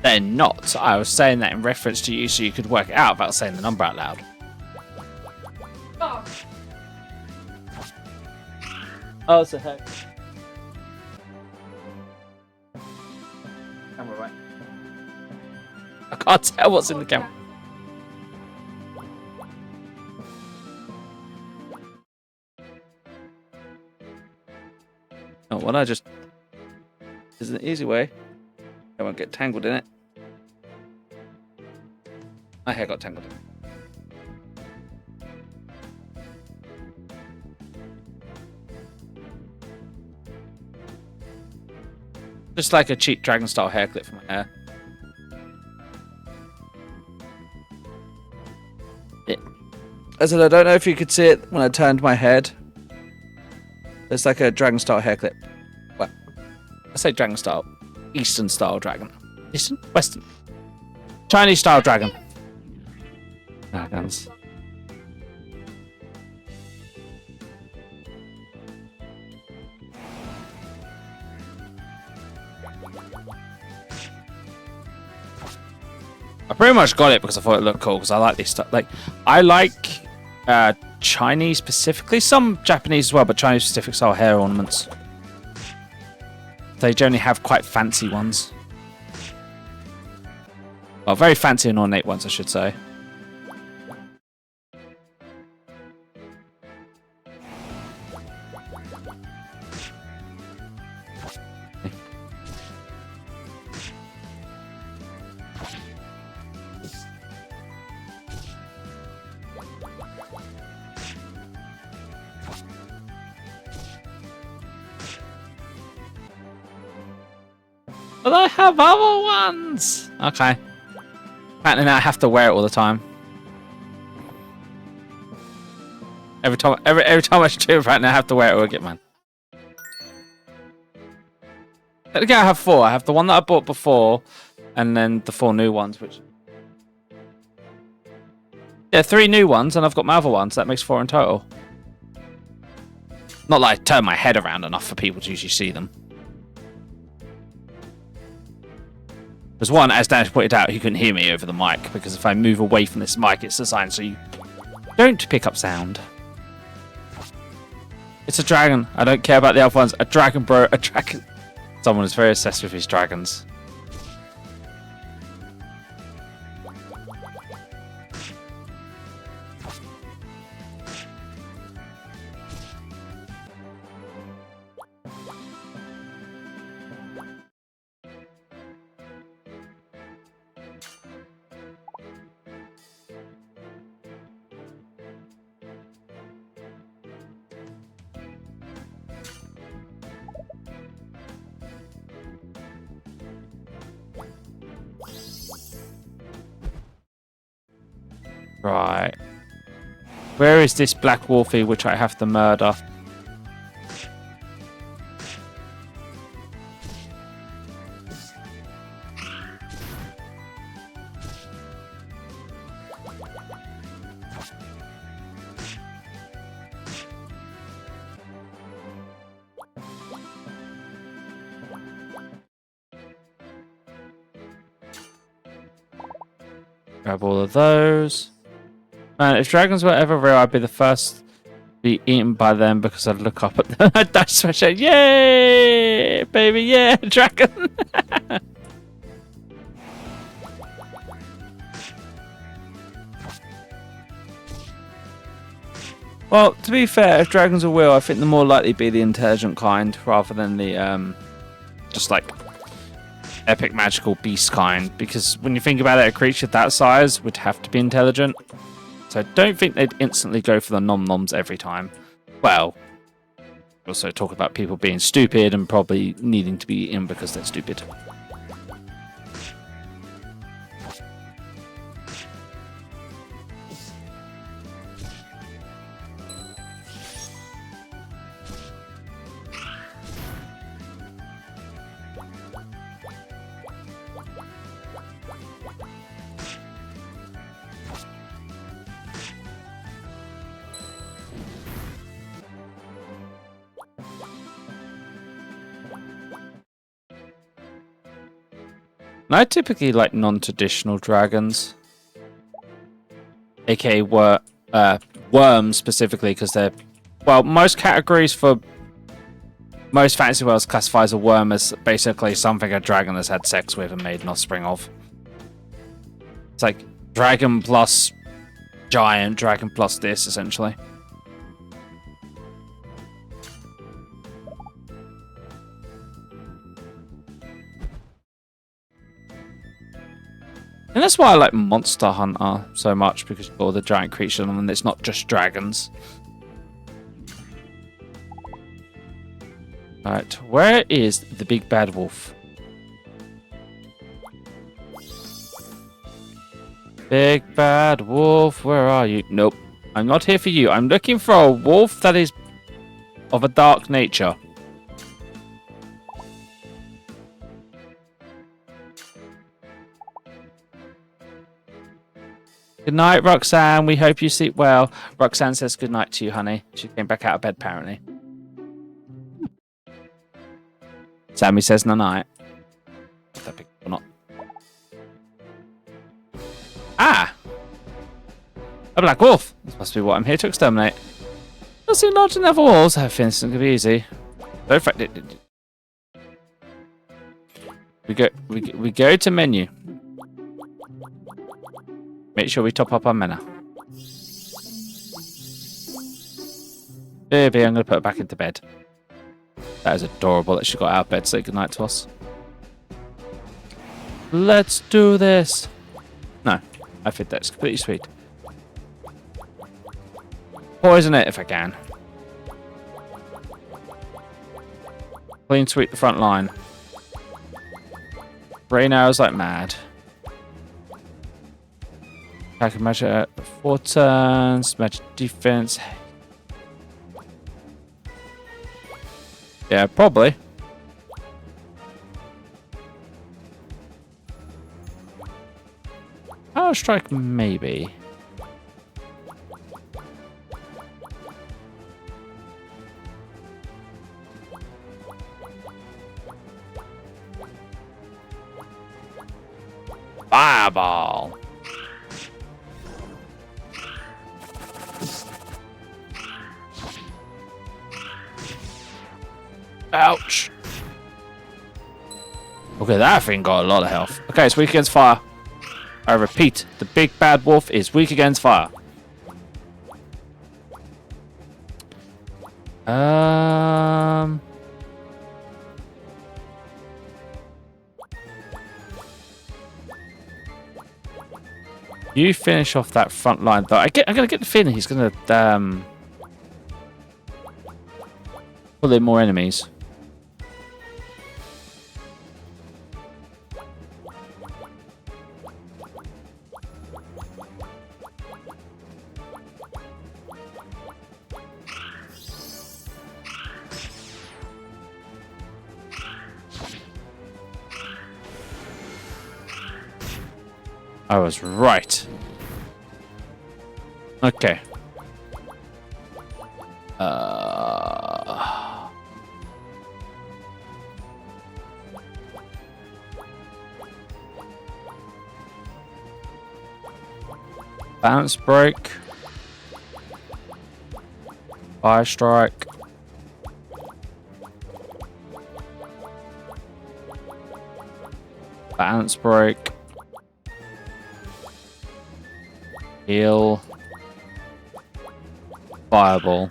They're not. I was saying that in reference to you so you could work it out without saying the number out loud. Oh, Oh, it's a heck. Camera right. I can't tell what's in the camera. Oh, well, I just... There's an easy way. I won't get tangled in it. My hair got tangled in it. Just like a cheap dragon style hair clip for my hair. Yeah. I said I don't know if you could see it when I turned my head. It's like a dragon style hair clip. Well, I say dragon style. Eastern style dragon. Eastern? Western. Chinese style dragon. Dragons. I pretty much got it because I thought it looked cool because I like this stuff. Like, I like Chinese specifically, some Japanese as well, but Chinese specific style hair ornaments. They generally have quite fancy ones. Well, very fancy and ornate ones, I should say. But I have other ones! Okay. Apparently now I have to wear it all the time. Every time I stream, apparently I have to wear it or get man. Technically I have 4. I have the one that I bought before, and then the 4 new ones, which... Yeah, 3 new ones, and I've got my other ones. That makes 4 in total. Not like I turn my head around enough for people to usually see them. There's one, as Dan pointed out, he couldn't hear me over the mic, because if I move away from this mic, it's designed so you don't pick up sound. It's a dragon. I don't care about the other ones. A dragon, bro. A dragon. Someone is very obsessed with his dragons. Right. Where is this black wolfie which I have to murder? Grab all of those. Man, if dragons were ever real, I'd be the first to be eaten by them because I'd look up at them. I'd dash my shit. Yay! Baby, yeah, dragon! Well, to be fair, if dragons are real, I think they're more likely to be the intelligent kind rather than the, just like epic magical beast kind, because when you think about it, a creature that size would have to be intelligent. So I don't think they'd instantly go for the nom-noms every time. Well, also talk about people being stupid and probably needing to be eaten because they're stupid. And I typically like non-traditional dragons, aka worms specifically, because they're, well, most categories for most fantasy worlds classifies a worm as basically something a dragon has had sex with and made an offspring of. It's like dragon plus giant, dragon plus this, essentially. And that's why I like Monster Hunter so much, because you've got all the giant creatures and it's not just dragons. Alright, where is the big bad wolf? Big bad wolf, where are you? Nope, I'm not here for you. I'm looking for a wolf that is of a dark nature. Good night, Roxanne. We hope you sleep well. Roxanne says good night to you, honey. She came back out of bed, apparently. Sammy says no night. That big or not. Ah! A black wolf. This must be what I'm here to exterminate. You'll see large enough walls. I think this could be easy. Don't fight it. We go to menu. Make sure we top up our mana. Baby, I'm going to put her back into bed. That is adorable that she got out of bed to say goodnight to us. Let's do this. No, I think that's completely sweet. Poison it if I can. Clean sweep the front line. Brain arrows like mad. I can measure 4 turns, match defense. Yeah, probably. Power strike, maybe. Fireball. Ouch. Okay, that thing got a lot of health. Okay, it's weak against fire. I repeat, the big bad wolf is weak against fire. You finish off that front line, though. I'm gonna get the feeling he's gonna pull in more enemies. I was right. Okay. Bounce break. Fire strike. Bounce break. Heal. Fireball.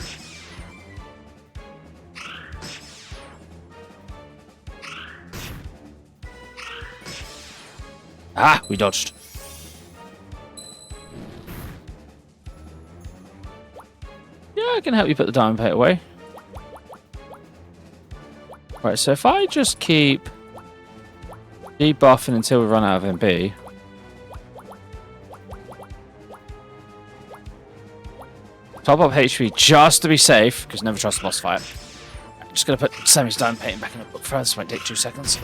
Ah, we dodged. Yeah, I can help you put the diamond plate away. Right, so if I just keep debuffing until we run out of MP. Top up HP just to be safe, because never trust a boss fight. I'm just going to put Sammy's diamond painting back in the book first. This won't take 2 seconds.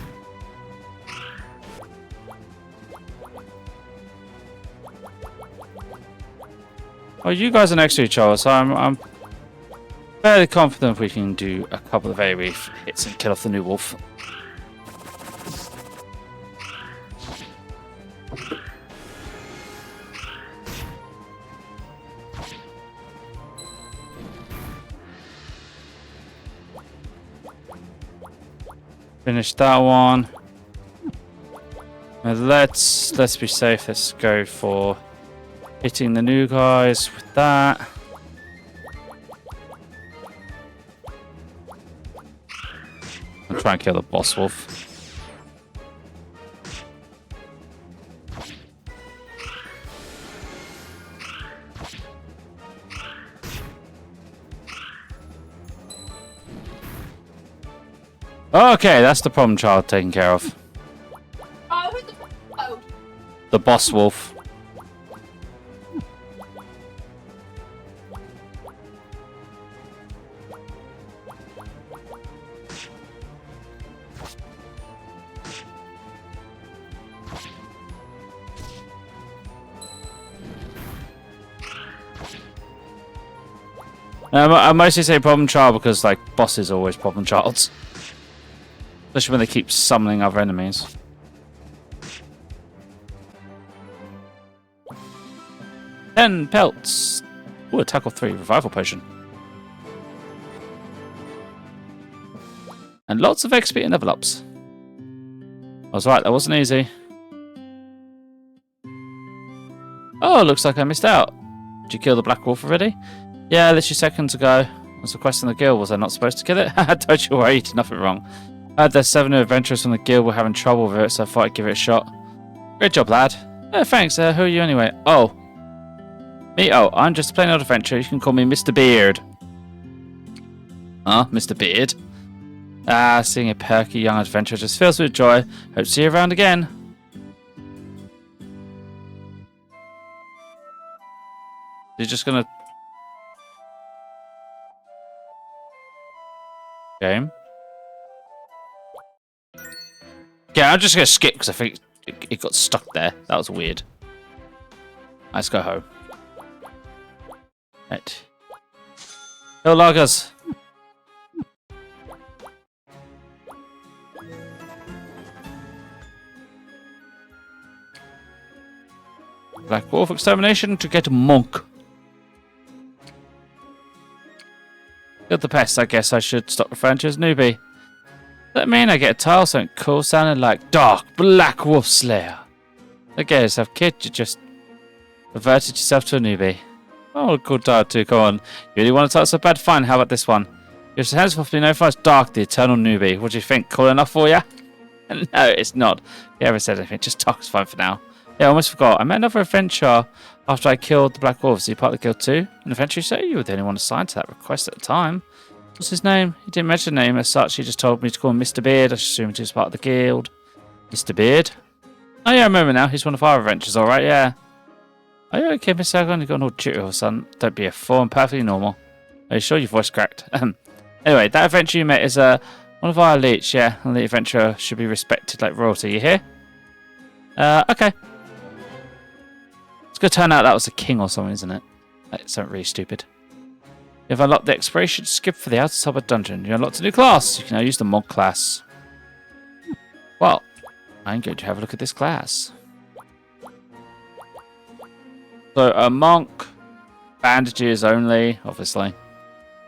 Well, you guys are next to each other, so I'm fairly confident we can do a couple of AoE hits and kill off the new wolf. Finish that one. Now let's be safe. Let's go for hitting the new guys with that. I'll try and kill the boss wolf. Okay, that's the problem child taken care of. Oh, who's the oh. The boss wolf. I mostly say problem child because, like, bosses are always problem childs. Especially when they keep summoning other enemies. Ten pelts. Ooh, attack of 3, revival potion. And lots of XP and level ups. I was right, that wasn't easy. Oh, looks like I missed out. Did you kill the Black Wolf already? Yeah, literally seconds ago. I was requesting the guild. Was I not supposed to kill it? Don't you worry, you did nothing wrong. I heard there's 7 new adventurers from the guild were having trouble with it, so I thought I'd give it a shot. Great job, lad. Thanks, who are you anyway? Oh. Me? Oh, I'm just a plain old adventurer. You can call me Mr. Beard. Huh? Mr. Beard? Ah, seeing a perky young adventurer just fills me with joy. Hope to see you around again. You're just gonna... Game? Yeah, I'm just gonna skip because I think it got stuck there. That was weird. Let's go home. Right. Go loggers. Black Wolf extermination to get a monk. Got the pest, I guess I should stop referring to as newbie. Does that mean I get a title something cool sounding like Dark Black Wolf Slayer? Okay, yourself, kid, you just reverted yourself to a newbie. Oh, good title too, come on. You really want a title so bad? Fine, how about this one? You're henceforth known as Dark, the Eternal Newbie. What do you think? Cool enough for you? No, it's not. If you ever said anything, just talk is fine for now. Yeah, I almost forgot. I met another adventurer after I killed the Black Wolves. Are you part of the guild too? An adventurer, you say? You were the only one assigned to that request at the time. What's his name? He didn't mention the name as such. He just told me to call him Mr. Beard. I assumed he was part of the guild. Mr. Beard? Oh yeah, I remember now. He's one of our adventurers, alright, yeah. Are you okay, Mr. Agon? You got an old tutor or son? Don't be a fool. I'm perfectly normal. Are you sure your voice cracked? Anyway, that adventurer you met is one of our elites, yeah. An elite adventurer should be respected like royalty. You hear? Okay. going to turn out that was a king or something, isn't it? That's something really stupid. You've unlocked the exploration skip for the outer top of dungeon. You unlocked a new class. You can now use the mod class. Well, I'm going to have a look at this class. So, a monk, bandages only, obviously,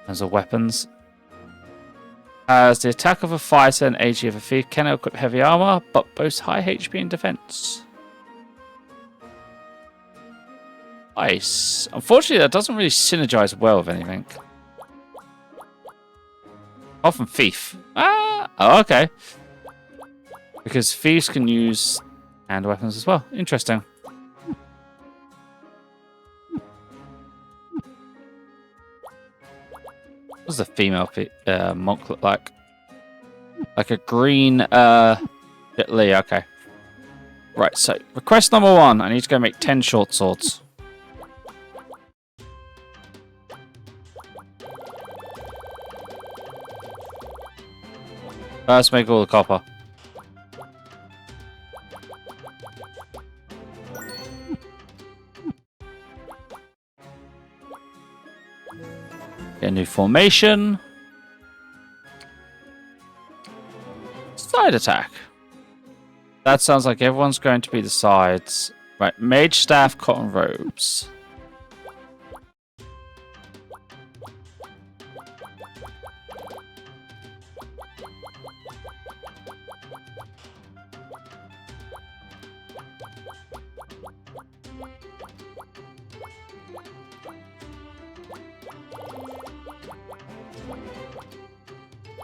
as of weapons. Has the attack of a fighter and AG of a thief, cannot equip heavy armor, but boasts high HP and defense. Nice. Unfortunately, that doesn't really synergize well with anything. Apart from thief. Ah, oh, okay. Because thieves can use hand weapons as well. Interesting. What does the female monk look like? Like a green Jet Li, okay. Right, so request number 1. I need to go make 10 short swords. First, make all the copper. Get a new formation. Side attack. That sounds like everyone's going to be the sides. Right, mage staff, cotton robes.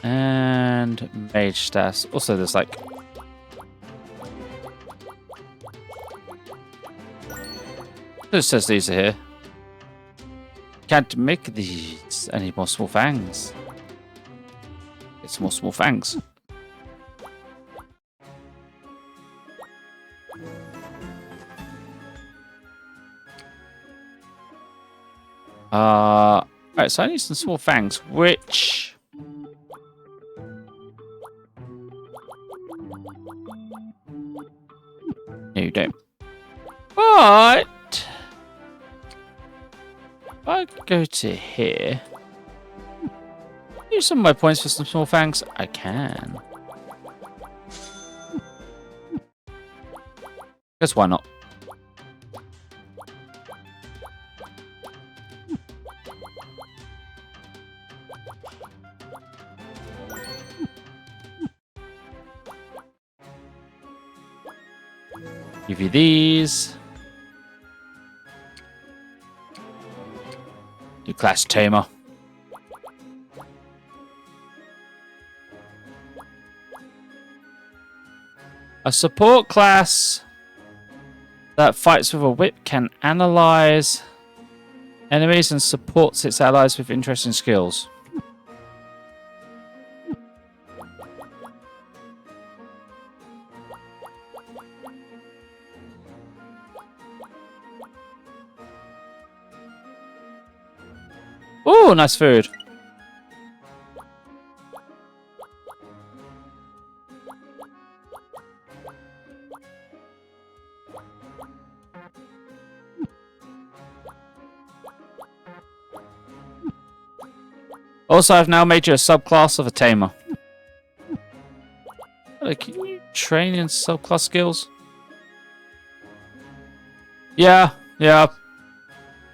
And mage staffs. Also, there's like it says these are here. Can't make these. I need more small fangs. Get some more small fangs. Right, so I need some small fangs, which no, you don't. But if I go to here, use some of my points for some small fangs. I can. Guess why not? Give you these. New class tamer. A support class that fights with a whip can analyze enemies and supports its allies with interesting skills. Ooh, nice food. Also, I've now made you a subclass of a tamer. Can you train in subclass skills? Yeah.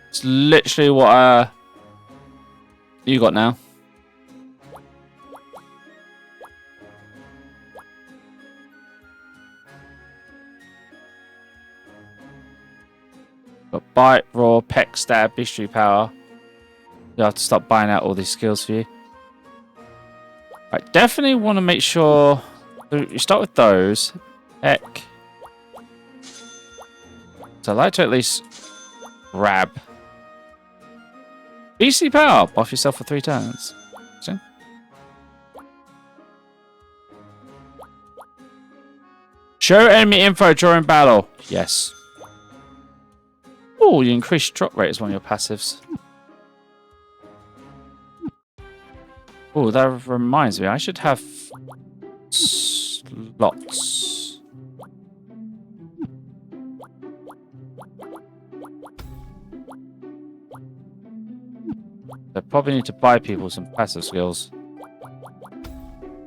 It's literally what you got now. Got bite, roar, peck, stab, bestiary power. You have to stop buying out all these skills for you. I definitely want to make sure you start with those. Peck. So I'd like to at least grab bestiary power. Buff yourself for 3 turns. See? Show enemy info during battle. Yes. Oh, you increase drop rate as one of your passives. Oh, that reminds me. I should have slots. I probably need to buy people some passive skills.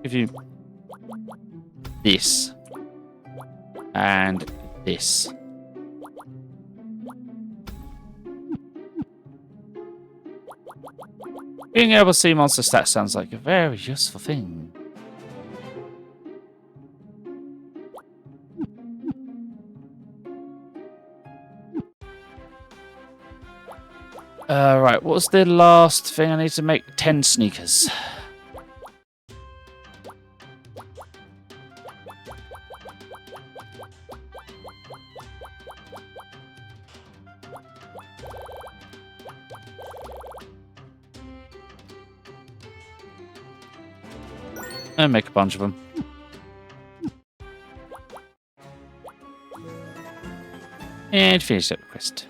Give you this and this. Being able to see monster stats sounds like a very useful thing. Right, what was the last thing I need to make? 10 sneakers. And make a bunch of them. And finish that quest.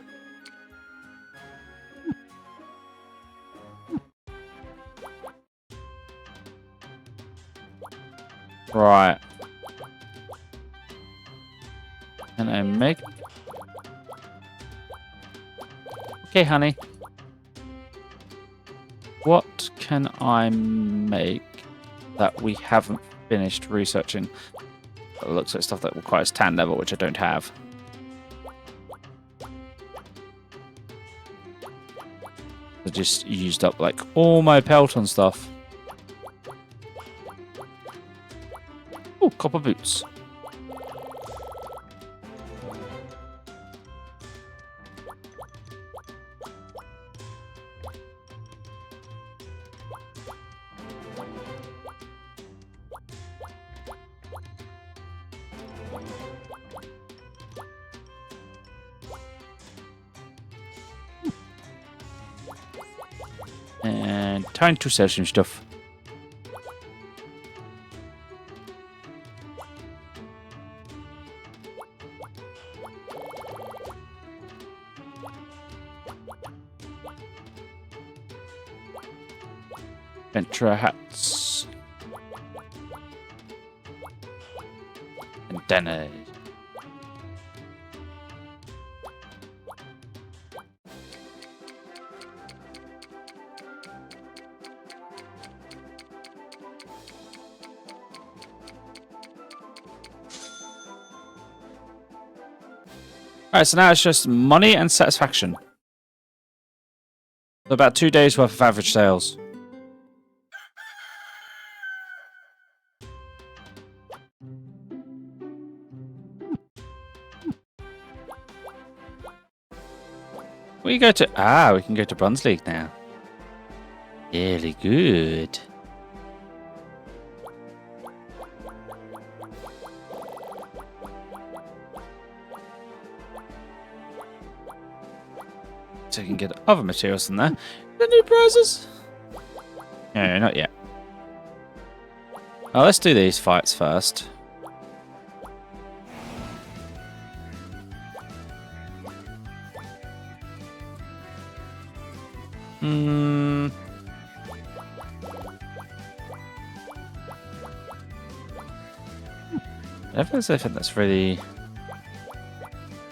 Right. Can I make... Okay, honey. What can I make that we haven't finished researching? It looks like stuff that requires tan level, which I don't have. I just used up like all my Pelton stuff. Oh, copper boots. And time to sell some stuff. Ventura hats. Antennas. Alright, so now it's just money and satisfaction. So about 2 days worth of average sales. We go to... we can go to Bronze League now. Really good. So you can get other materials in there. The new prizes? No, not yet. Oh, let's do these fights first. I don't think that's really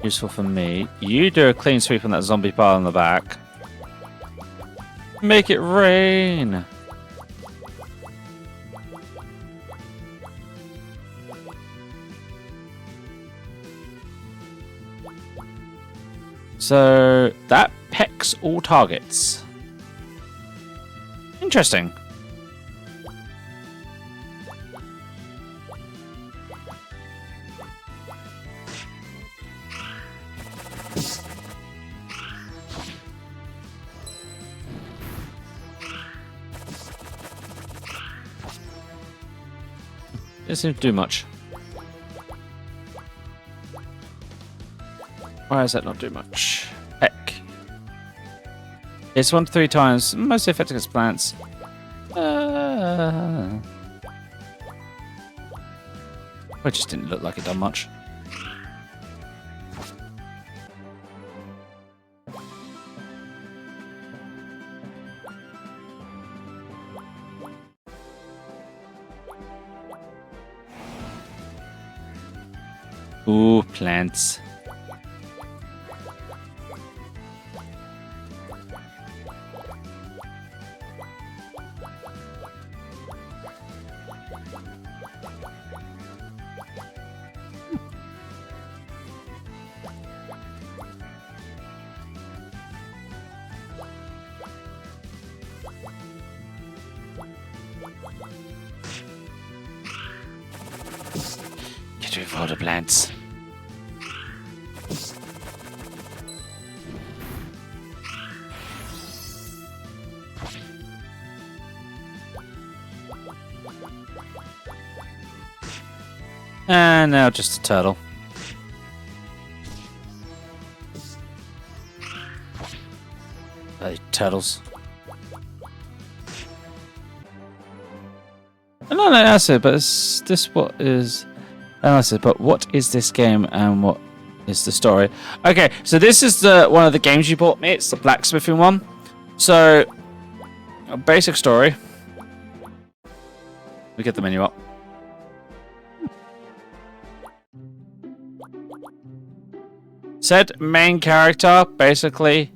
useful for me. You do a clean sweep on that zombie pile in the back. Make it rain! So that pecks all targets. Interesting. Doesn't seem to do much. Why does that not do much? Heck. It's 1 to 3 times, mostly effective against plants. It just didn't look like it done much. Ooh, plants. with all the plants. And now just a turtle. Turtles. No, that's it. But is this what is? That's it. But what is this game and what is the story? Okay, so this is the one of the games you bought me. It's the blacksmithing one. So, a basic story. We get the menu up. Said main character basically.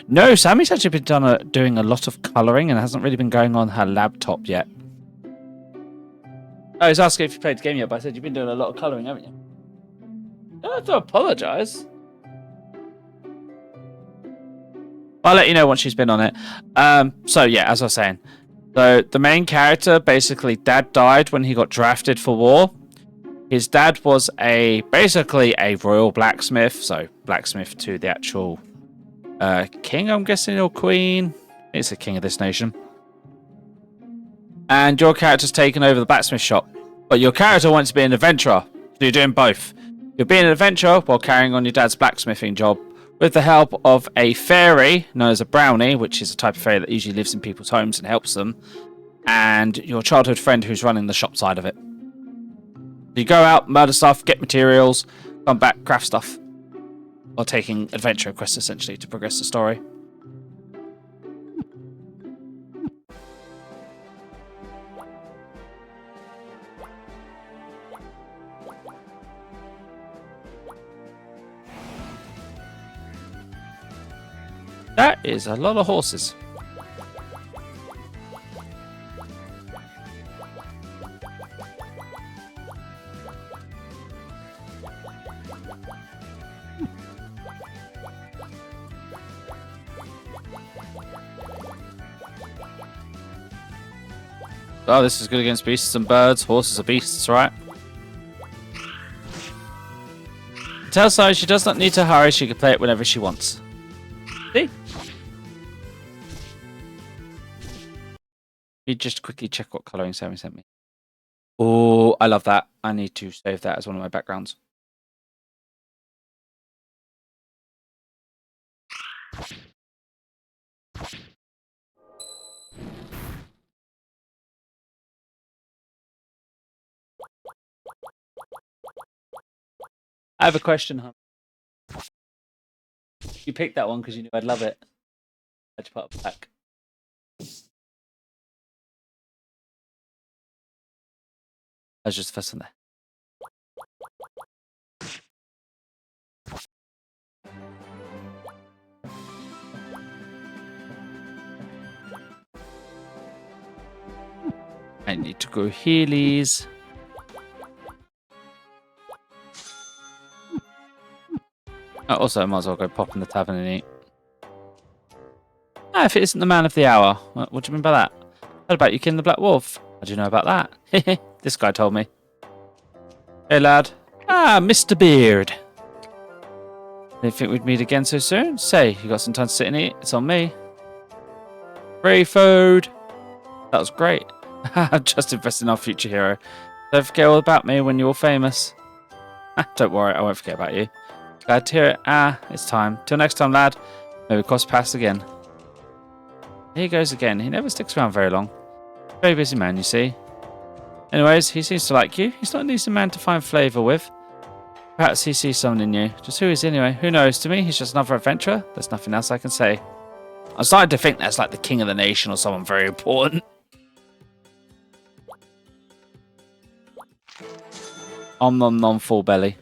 No, Sammy's actually been doing a lot of colouring and hasn't really been going on her laptop yet. I was asking if you played the game yet, but I said you've been doing a lot of colouring, haven't you? You don't have to apologise. I'll let you know once she's been on it. So yeah, as I was saying, so the main character, basically, Dad died when he got drafted for war. His dad was basically a royal blacksmith, so blacksmith to the actual king, I'm guessing, or queen. It's the king of this nation. And your character's taken over the blacksmith shop. But your character wants to be an adventurer, so you're doing both. You're being an adventurer while carrying on your dad's blacksmithing job with the help of a fairy known as a brownie, which is a type of fairy that usually lives in people's homes and helps them, and your childhood friend who's running the shop side of it. You go out, murder stuff, get materials, come back, craft stuff. Or taking adventure quests, essentially, to progress the story. That is a lot of horses. Oh, this is good against beasts and birds. Horses are beasts, right? Tell Sai she does not need to hurry. She can play it whenever she wants. See? You just quickly check what colouring Sammy sent me. Oh, I love that. I need to save that as one of my backgrounds. I have a question, huh? You picked that one because you knew I'd love it. I had to put it back. That's just the first one there. I need to go healies. Also, I might as well go pop in the tavern and eat. Ah, if it isn't the man of the hour. What do you mean by that? What about you killing the Black Wolf? How do you know about that? This guy told me. Hey, lad. Ah, Mr. Beard. Didn't think we'd meet again so soon. Say, you got some time to sit and eat? It's on me. Free food. That was great. I'm just invested in our future hero. Don't forget all about me when you're famous. Don't worry, I won't forget about you. Glad to hear it. Ah, it's time. Till next time, lad. Maybe cross paths again. Here he goes again. He never sticks around very long. Very busy man, you see. Anyways, he seems to like you. He's not an easy man to find flavour with. Perhaps he sees something in you. Just who is he anyway? Who knows? To me, he's just another adventurer. There's nothing else I can say. I'm starting to think that's like the king of the nation or someone very important. Om nom nom full belly.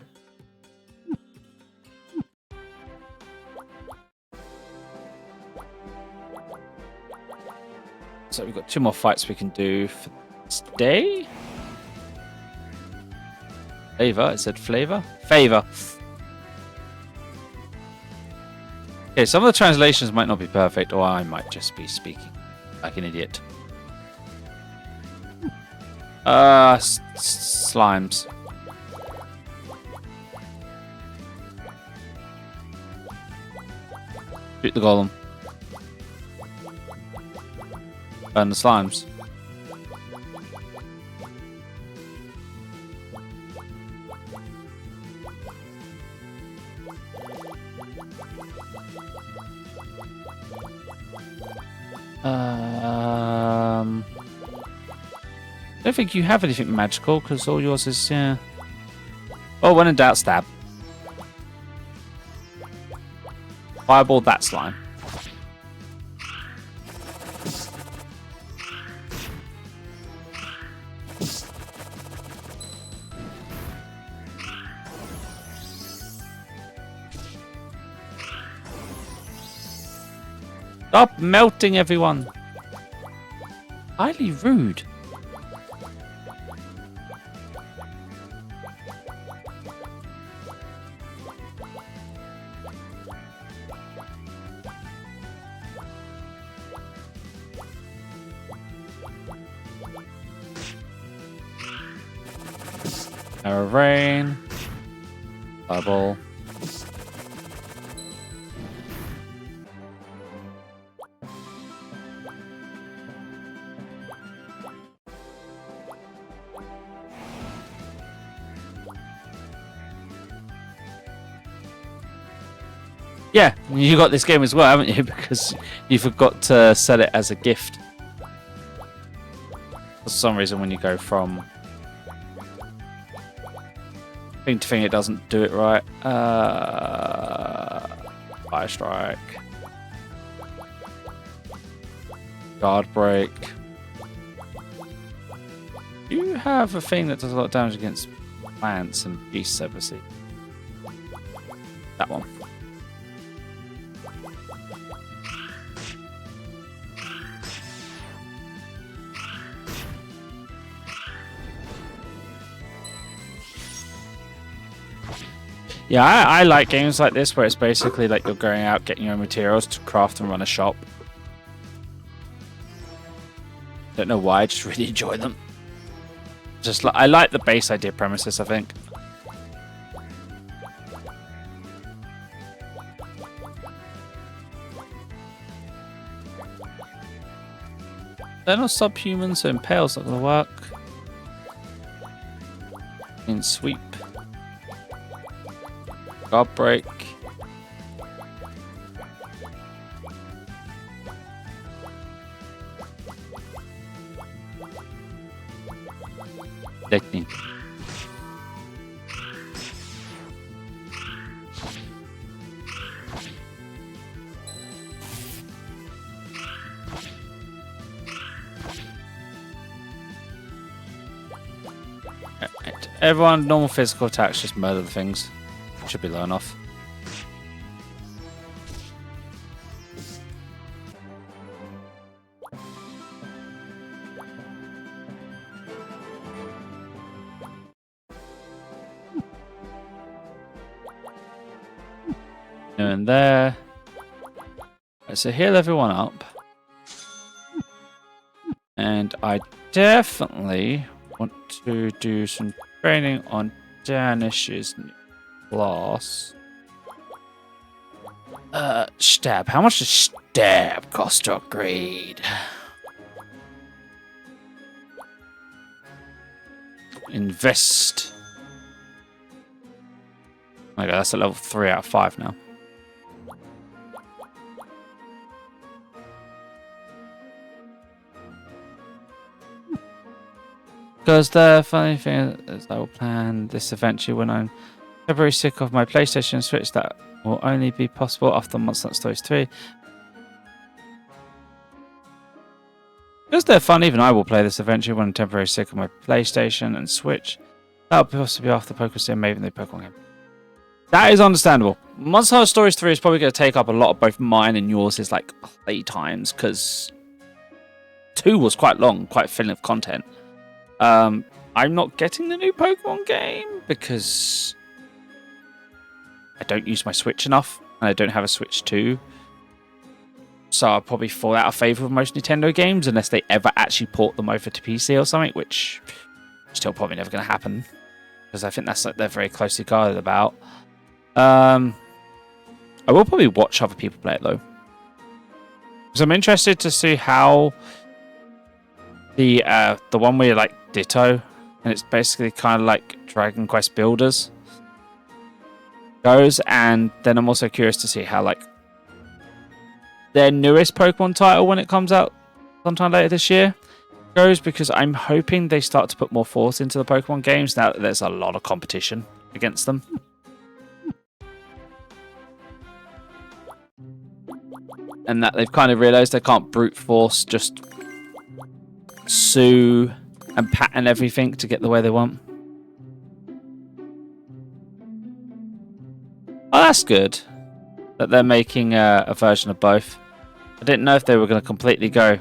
So we've got 2 more fights we can do for today. Flavor, it said flavor? Favor. Okay, some of the translations might not be perfect, or I might just be speaking like an idiot. Slimes. Shoot the golem. Burn the slimes. I don't think you have anything magical because all yours is yeah. Oh, when in doubt, stab. Fireball that slime. Stop melting everyone. Highly rude. Arrow rain. Bubble. Yeah, you got this game as well, haven't you? Because you forgot to set it as a gift. For some reason, when you go from thing to thing, it doesn't do it right. Fire strike. Guard break. You have a thing that does a lot of damage against plants and beasts, obviously. That one. Yeah, I like games like this where it's basically like you're going out getting your own materials to craft and run a shop. Don't know why, I just really enjoy them. Just I like the base idea premises, I think. They're not subhuman, so Impale's not going to work. In sweep. Guard break. Technique. Everyone, normal physical attacks, just murder the things. Should be low enough. And there. Right, so heal everyone up. And I definitely want to do some training on Danish's new class. Stab. How much does stab cost to upgrade? Invest. Oh my god, that's a level 3 out of 5 now. Because the funny thing is I will plan this eventually when I'm very sick of my PlayStation Switch. That will only be possible after Monster Hunter Stories 3. Because they're fun, even I will play this eventually when I'm temporarily sick of my PlayStation and Switch. That'll possibly be after the Pokemon Stadium, maybe the Pokemon game. That is understandable. Monster Hunter Stories 3 is probably going to take up a lot of both mine and yours like play times, because 2 was quite long, quite filling of content. I'm not getting the new Pokemon game because I don't use my Switch enough, and I don't have a Switch 2. So I'll probably fall out of favour of most Nintendo games unless they ever actually port them over to PC or something, which Still probably never going to happen because I think that's like they're very closely guarded about. I will probably watch other people play it though, because I'm interested to see how the one where you like Ditto, and it's basically kind of like Dragon Quest Builders goes, and then I'm also curious to see how like their newest Pokemon title when it comes out sometime later this year goes, because I'm hoping they start to put more thought into the Pokemon games now that there's a lot of competition against them. And that they've kind of realized they can't brute force just sue and pattern everything to get the way they want. Oh, that's good that they're making a version of both. I didn't know if they were going to completely go,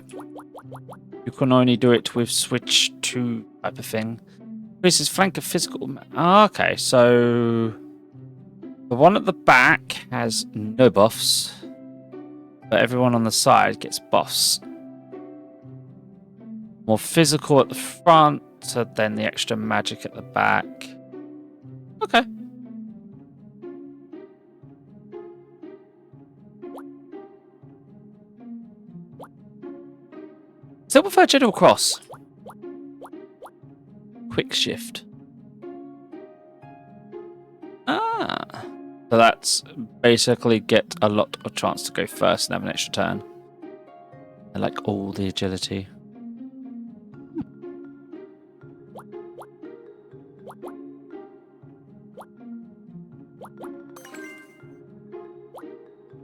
you can only do it with Switch 2 type of thing. This is flank of physical. Oh, okay, so the one at the back has no buffs, but everyone on the side gets buffs. More physical at the front, so then the extra magic at the back. Okay. Still prefer General Cross. Quick shift. Ah. So that's basically get a lot of chance to go first and have an extra turn. I like all the agility.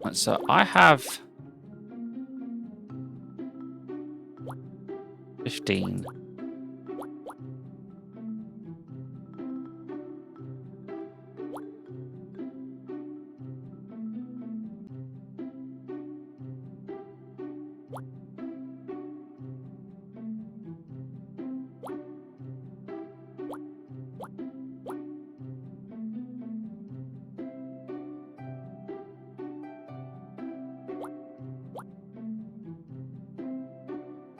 Right, so I have 15.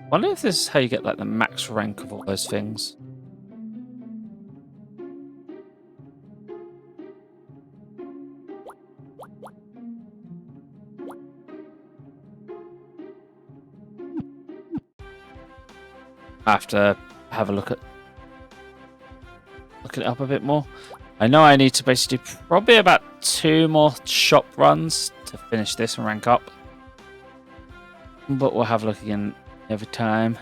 I wonder if this is how you get like the max rank of all those things. I have to have a look it up a bit more. I know I need to basically do probably about 2 more shop runs to finish this and rank up. But we'll have a look again every time.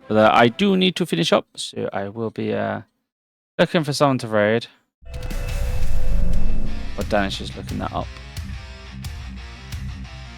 But I do need to finish up, so I will be looking for someone to raid. Or Danish is looking that up.